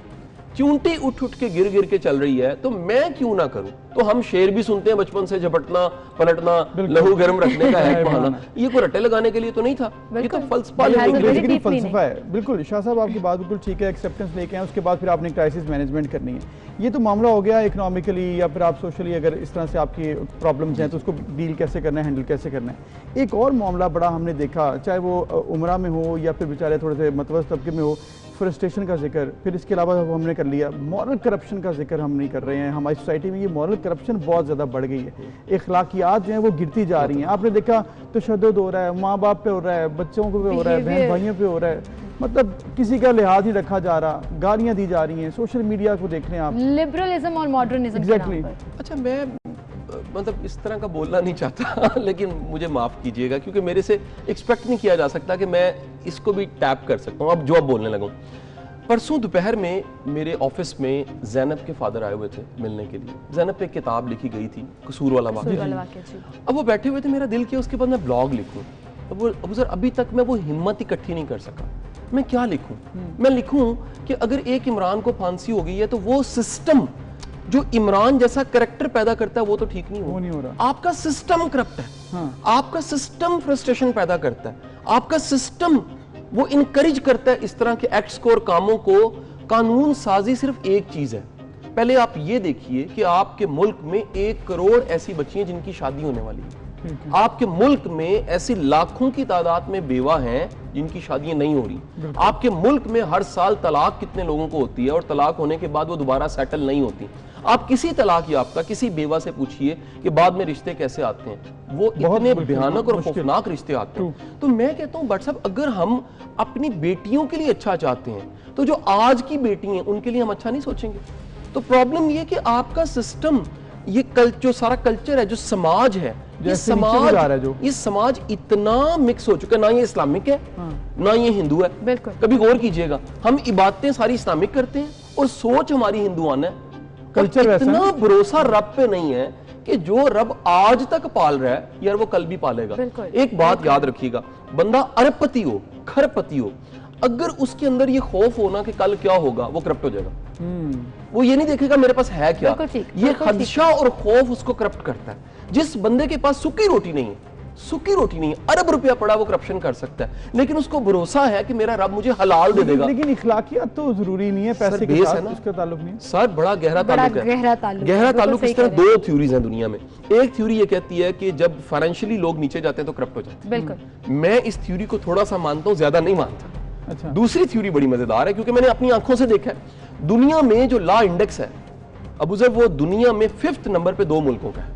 चींटी उठ उठ के गिर के चल रही है तो मैं क्यों ना करूं। तो हम शेर भी सुनते हैं बचपन से, झपटना पलटना, लहू गर्म रखने का है बहाना, ये कोई रट्टे लगाने के लिए तो नहीं था, ये तो फलसफा है। बिल्कुल शाह साहब आपकी बात बिल्कुल ठीक है, एक्सेप्टेंस लेके आए, उसके बाद फिर आपने क्राइसिस मैनेजमेंट करनी है। ये तो मामला हो गया इकोनॉमिकली या फिर आप सोशली अगर इस तरह से आपकी प्रॉब्लम्स हैं तो उसको डील कैसे करना है, हैंडल कैसे करना है। एक और मामला बड़ा हमने देखा, चाहे वो उमरा में हो या फिर बेचारे थोड़े से मतवस्त तबके में हो, फ्रस्ट्रेशन का जिक्र, फिर इसके अलावा हमने कर लिया मॉरल करप्शन का जिक्र हम नहीं कर रहे हैं। हमारी सोसाइटी में ये मॉरल करप्शन बहुत ज़्यादा बढ़ गई है, अखलाकियात जो हैं वो गिरती जा रही हैं। आपने देखा तशद्दुद हो रहा है, माँ बाप पे हो रहा है, बच्चों को पे हो रहा है, बहन भाइयों पे हो रहा है, मतलब किसी का लिहाज नहीं रखा जा रहा, गालियाँ दी जा रही हैं। सोशल मीडिया को देख लें आप, लिबरलिज्म और मॉडर्निज्म। एग्जैक्टली। अच्छा मैं मतलब इस तरह का बोलना नहीं चाहता लेकिन मुझे माफ कीजिएगा क्योंकि मेरे से एक्सपेक्ट नहीं किया जा सकता कि मैं इसको भी टैप कर सकता हूँ। अब जो अब बोलने लगा, परसों दोपहर में मेरे ऑफिस में जैनब के फादर आए हुए थे मिलने के लिए। जैनब पे एक किताब लिखी गई थी, कसूर वाला वाक़या। अब वो बैठे हुए थे, मेरा दिल किया उसके बाद मैं ब्लॉग लिखूं। अब सर अभी तक मैं वो हिम्मत इकट्ठी नहीं कर सका, मैं क्या लिखूं। मैं लिखूं कि अगर एक इमरान को फांसी हो गई है तो वो सिस्टम जो इमरान जैसा करैक्टर पैदा करता है वो तो ठीक नहीं हो रहा। आपका सिस्टम करप्ट है, आपका सिस्टम फ्रस्ट्रेशन पैदा करता है, आपका सिस्टम वो इनकरेज करता है इस तरह के एक्ट्स को और कामों को। कानून साजी सिर्फ एक चीज है। पहले आप ये देखिए कि आपके मुल्क में 1 करोड़ ऐसी बच्चियां जिनकी शादी होने वाली है। आपके मुल्क में ऐसी लाखों की तादाद में बेवा हैं जिनकी शादियां नहीं हो रही। आपके मुल्क में हर साल तलाक कितने लोगों को होती है और तलाक होने के बाद वो दोबारा सेटल नहीं होती। आप किसी तलाक याफ्ता किसी बेवा से पूछिए कि बाद में रिश्ते कैसे आते हैं, वो इतने भयानक और खौफनाक रिश्ते आते हैं। तो मैं कहता हूं भट्ट साहब, अगर हम अपनी बेटियों के लिए अच्छा चाहते हैं तो जो आज की बेटी हैं उनके लिए हम अच्छा नहीं सोचेंगे। तो प्रॉब्लम ये कि आपका सिस्टम, ये जो सारा कल्चर है, जो समाज है, ये समाज इतना मिक्स हो चुका है। ना ये इस्लामिक है ना ये हिंदू है। कभी गौर कीजिएगा, हम इबादतें सारी इस्लामिक करते हैं और सोच हमारी हिंदुआना है। कल्चर वैसा इतना है। भरोसा रब पे नहीं है कि जो रब आज तक पाल रहा है यार वो कल भी पालेगा। एक बात याद रखिएगा, बंदा अरबपति हो, खरबपति हो, अगर उसके अंदर ये खौफ होना कि कल क्या होगा, वो करप्ट हो जाएगा। वो ये नहीं देखेगा मेरे पास है क्या, ये खदशा और खौफ उसको करप्ट करता है। जिस बंदे के पास सूखी रोटी नहीं है, सूखी रोटी नहीं है, अरब रुपया पड़ा, वो करप्शन कर सकता है, लेकिन उसको भरोसा है कि मेरा रब मुझे हलाल दे देगा। लेकिन इखलाकियत तो जरूरी नहीं है, पैसे के साथ उसका ताल्लुक नहीं है। सर बड़ा गहरा ताल्लुक है, गहरा ताल्लुक। इस तरह दो थ्योरीज हैं दुनिया में। एक थ्योरी ये कहती है कि जब फाइनेंशियली लोग नीचे जाते हैं तो करप्ट हो जाते हैं। बिल्कुल, मैं इस थ्योरी को थोड़ा सा मानता हूँ, ज्यादा नहीं मानता। अच्छा। दूसरी थ्योरी बड़ी मजेदार है, क्योंकि मैंने अपनी आंखों से देखा है दुनिया में जो लॉ इंडेक्स है अबू ज़र, वो दुनिया में 5th नंबर पे 2 मुल्कों का है।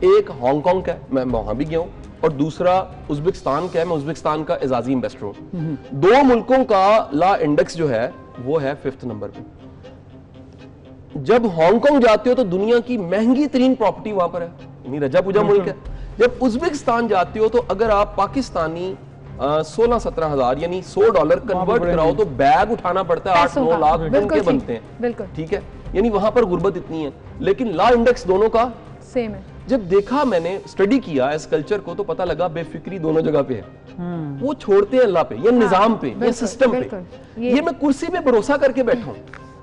एक हांगकांग का है, मैं वहां भी गया हूं, और दूसरा उज्बेकिस्तान का है, मैं उज्बेकिस्तान का एजाजी इन्वेस्टर हूं। 2 मुल्कों का लॉ इंडेक्स जो है वो है 5th नंबर पे। जब हांगकांग जाते हो तो दुनिया की महंगी तरीन प्रॉपर्टी वहां पर है, यानी रजा पूजा मुल्क है। जब उज्बेकिस्तान जाते हो तो अगर आप पाकिस्तानी 16-17 हजार यानी $100 कन्वर्ट कराओ तो बैग उठाना पड़ता है 8-9 लाख के बनते हैं। ठीक है, यानी वहां पर गुर्बत इतनी है, लेकिन लॉ इंडेक्स दोनों का सेम है। जब देखा, मैंने स्टडी किया इस कल्चर को, तो पता लगा बेफिक्री दोनों जगह पे है। वो छोड़ते हैं अल्लाह पे, ये निजाम पे, ये सिस्टम पे। ये मैं कुर्सी पे भरोसा करके बैठा हूं,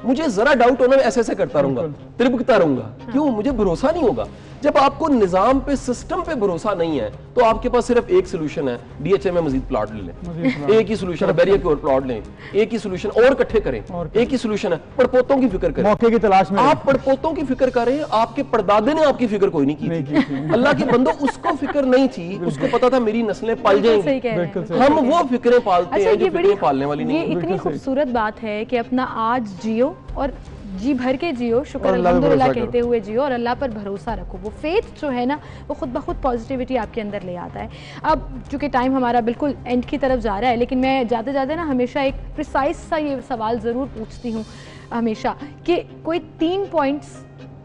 मुझे जरा डाउट होना, मैं ऐसे करता रहूंगा, तिरकता रहूंगा। क्यों? मुझे भरोसा नहीं होगा। जब आपको निजाम पे, सिस्टम पे भरोसा नहीं है तो आपके पास सिर्फ एक सोल्यूशन है, डीएचए में मजीद प्लॉट ले लें। एक ही सोल्यूशन है, बैरियर के और प्लॉट लें। एक ही सोल्यूशन, और इकट्ठे करें। एक ही सोल्यूशन है, पड़पोतों की फिक्र करें। मौके की तलाश में आप पड़पोतों की फिक्र करें, आपके परदादे ने आपकी फिक्र कोई नहीं की। अल्लाह के बंदो, उसको फिक्र नहीं थी, उसको पता था मेरी नस्लें पल जाएंगी। हम वो फिक्रें पालते हैं जो फिक्रें पालने वाली नहीं। ये इतनी खूबसूरत बात है कि अपना आज जियो और जी भर के जियो, शुक्र अल्हम्दुलिल्लाह कहते हुए जियो, और अल्लाह पर भरोसा रखो। वो फेथ जो है ना, वो खुद ब खुद पॉजिटिविटी आपके अंदर ले आता है। अब चूंकि टाइम हमारा बिल्कुल एंड की तरफ जा रहा है, लेकिन मैं जाते जाते ना हमेशा एक प्रिसाइज सा ये सवाल ज़रूर पूछती हूँ हमेशा, कि कोई 3 पॉइंट्स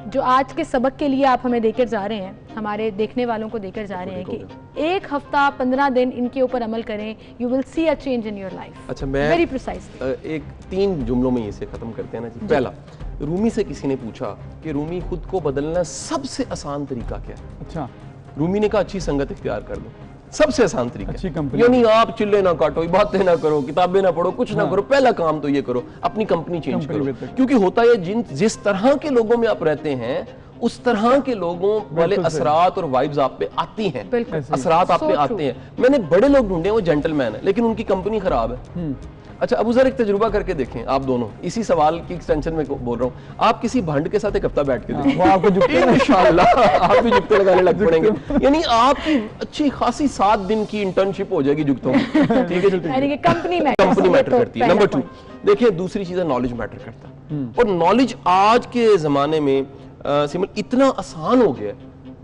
जो आज के सबक के लिए आप हमें देकर जा रहे हैं, हमारे देखने वालों को देकर जा रहे हैं कि 1 हफ्ता 15 दिन इनके ऊपर अमल करें, you will see a change in your life. अच्छा, मैं वेरी प्रिसाइज एक 3 जुमलों में इसे खत्म करते हैं ना जी। पहला, रूमी से किसी ने पूछा कि रूमी, खुद को बदलना सबसे आसान तरीका क्या है? अच्छा। रूमी ने कहा अच्छी संगत इख्तियार कर लो, सबसे आसान तरीका। अच्छी कंपनी, यानी आप चिल्ले ना काटो, बातें ना करो, किताबें ना पढ़ो, कुछ ना करो, पहला काम तो ये करो, अपनी कंपनी चेंज करो। क्योंकि होता है जिस तरह के लोगों में आप रहते हैं, उस तरह के लोगों वाले असरात और वाइब्स आप पे आती हैं, असरात आप पे आते हैं। मैंने बड़े लोग ढूंढे, वो जेंटलमैन है, लेकिन उनकी कंपनी खराब है। अच्छा अबू ज़र, एक तजुर्बा करके देखें, आप दोनों इसी सवाल की एक्सटेंशन में बोल रहा हूँ, आप किसी भंड के साथ एक हफ्ता बैठ के देखें, इंशाअल्लाह आप भी जुगते लगाने लग पड़ेंगे। यानी आपकी अच्छी खासी 7 दिन की इंटर्नशिप हो जाएगी जुगतों में। ठीक है, कंपनी मैटर करती है। नंबर 2, देखिए दूसरी चीज है, नॉलेज मैटर करता है। और नॉलेज आज के जमाने में सिमल इतना आसान हो गया है,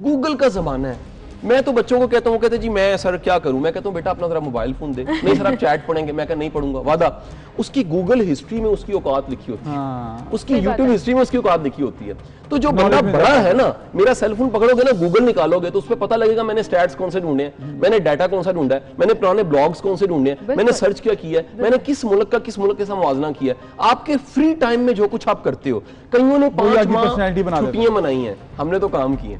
गूगल का जमाना है। मैं तो बच्चों को कहता हूँ, कहते जी मैं सर क्या करूं, मैं कहता हूँ बेटा अपना जरा मोबाइल फोन दे। नहीं सर आप चैट पढ़ेंगे, मैं कहता नहीं पढ़ूंगा। वादा, उसकी गूगल हिस्ट्री में उसकी औकात लिखी होती है, उसकी यूट्यूब हिस्ट्री में उसकी औकात लिखी होती है। तो जो बंदा बड़ा है ना, मेरा सेलफोन पकड़ोगे ना, गूगल निकालोगे तो उसपे पता लगेगा मैंने स्टैट्स कौन से ढूंढे हैं, मैंने डाटा कौन सा ढूंढा है, मैंने पुराने ब्लॉग्स कौन से ढूंढे हैं, मैंने सर्च क्या किया है, मैंने किस मुल्क का किस मुल्क के साथ मुआवजा किया है। आपके फ्री टाइम में जो कुछ आप करते हो, कईयों ने 5 माह छुट्टियां मनाई हैं, हमने तो काम किए।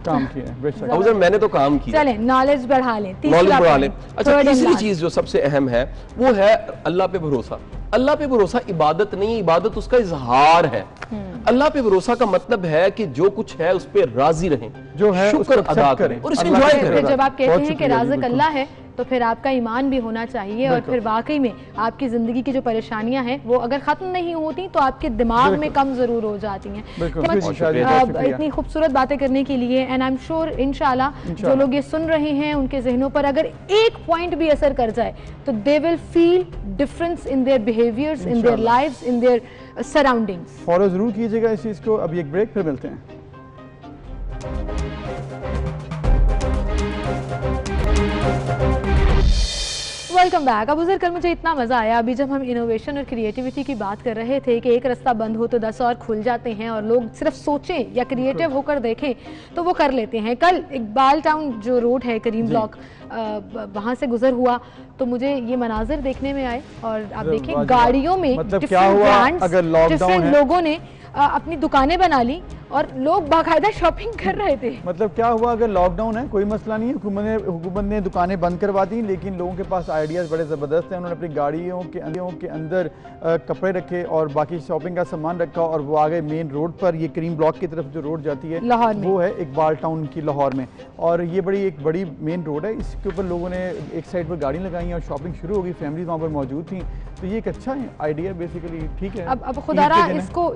मैंने तो काम किया। नॉलेज बढ़ा लें, नॉलेज बढ़ा लें। अच्छा, तीसरी चीज जो सबसे अहम है वो है अल्लाह पे भरोसा। अल्लाह पे भरोसा इबादत नहीं, इबादत उसका इजहार है। अल्लाह पे भरोसा का मतलब है कि जो कुछ है उस पर राजी रहें, जो है शुक्र अदा करें और इसे एंजॉय करें। जब आप कहते हैं कि राज़िक अल्लाह है, तो फिर आपका ईमान भी होना चाहिए, और फिर वाकई में आपकी जिंदगी की जो परेशानियां हैं वो अगर खत्म नहीं होती तो आपके दिमाग में कम जरूर हो जाती हैं। इतनी खूबसूरत बातें करने के लिए, एंड आई एम श्योर इंशाल्लाह जो लोग ये सुन रहे हैं उनके जहनों पर अगर एक पॉइंट भी असर कर जाए तो they will feel difference in their behaviours, in their lives, in their surroundings. Follow जरूर कीजिएगा इस चीज को। अभी एक ब्रेक, फिर मिलते हैं। Welcome back. अब उधर कल मुझे इतना मज़ा आया अभी जब हम इनोवेशन और क्रिएटिविटी की बात कर रहे थे कि एक रास्ता बंद हो तो 10 और खुल जाते हैं और लोग सिर्फ सोचें या क्रिएटिव होकर देखें तो वो कर लेते हैं। कल इकबाल टाउन जो रोड है करीम ब्लॉक वहाँ से गुजर हुआ तो मुझे ये मनाजिर देखने में आए और आप देखें गाड़ियों में मतलब क्या हुआ अगर लॉकडाउन है लोगों ने अपनी दुकानें बना ली और लोग बाकायदा शॉपिंग कर रहे थे। मतलब क्या हुआ अगर लॉकडाउन है कोई मसला नहीं है, हुकूमत ने दुकानें बंद करवा दी, लेकिन लोगों के पास आइडियाज़ बड़े ज़बरदस्त हैं। उन्होंने अपनी गाड़ियों के अंदर कपड़े रखे और बाकी शॉपिंग का सामान रखा और वो आ गए मेन रोड पर। ये करीम ब्लॉक की तरफ जो रोड जाती है लाहौर वो है इकबाल टाउन की लाहौर में, और ये एक बड़ी मेन रोड है। इसके ऊपर लोगों ने एक साइड पर गाड़ी लगाई और शॉपिंग शुरू हो गई, फैमिलीज वहाँ पर मौजूद थी। तो ये एक अच्छा आइडिया बेसिकली, ठीक है। अब खुदारा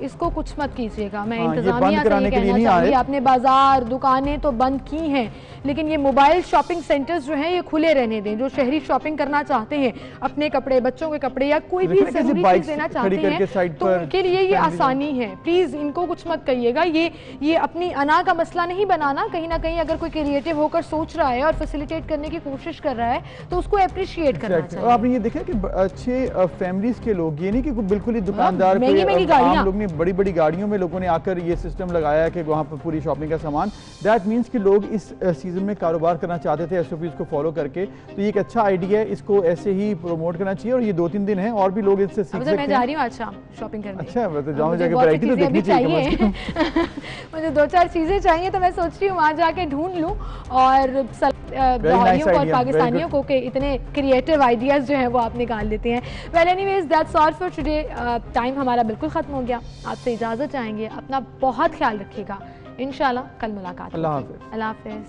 इसको कुछ मत कीजिएगा, मैं इंतजामिया से ये कहना चाहूँगी, आपने बाजार दुकानें तो बंद की हैं लेकिन ये मोबाइल शॉपिंग सेंटर्स जो हैं ये खुले रहने दें। जो शहरी शॉपिंग करना चाहते हैं, अपने कपड़े, बच्चों के कपड़े या कोई भी जरूरी चीज लेना चाहते हैं तो उनके लिए ये आसानी है। प्लीज इनको कुछ मत कहिएगा, ये अपनी अना का मसला नहीं बनाना। कहीं ना कहीं अगर कोई क्रिएटिव होकर सोच रहा है और फैसिलिटेट करने की कोशिश कर रहा है तो उसको अप्रिशिएट करना चाहिए। आपने ये देखा कि अच्छे फैमिलीज के लोग, ये नहीं कि बिल्कुल ही दुकानदार आम लोग ने बड़ी बड़ी गाड़ियों में लोगों ने आकर ये सिस्टम लगाया कि वहाँ पर पूरी शॉपिंग का सामान। दैट मीन्स कि लोग इस सीजन में कारोबार करना चाहते थे SOPs को फॉलो करके, तो ये एक अच्छा आइडिया है, इसको ऐसे ही प्रमोट करना चाहिए। और ये 2-3 दिन है और भी लोग इससे सीख सकते हैं। मैं जा रही हूँ अच्छा शॉपिंग करने। अच्छा मैं तो जाऊँ, जाके वैरायटी तो देखनी चाहिए। मुझे 2-4 चीजें चाहिए तो मैं सोच रही हूँ वहाँ जाके ढूंढ लूँ और लाहौरियों को और पाकिस्तानियों को कि इतने क्रिएटिव आइडियाज जो है वो आप निकाल लेते हैं। Well anyways that's all for today. Time हमारा बिल्कुल खत्म हो गया, आपसे इजाजत चाहेंगे। अपना बहुत ख्याल रखिएगा, इंशाल्लाह कल मुलाकात। अल्लाह हाफिज। अल्लाह हाफिज।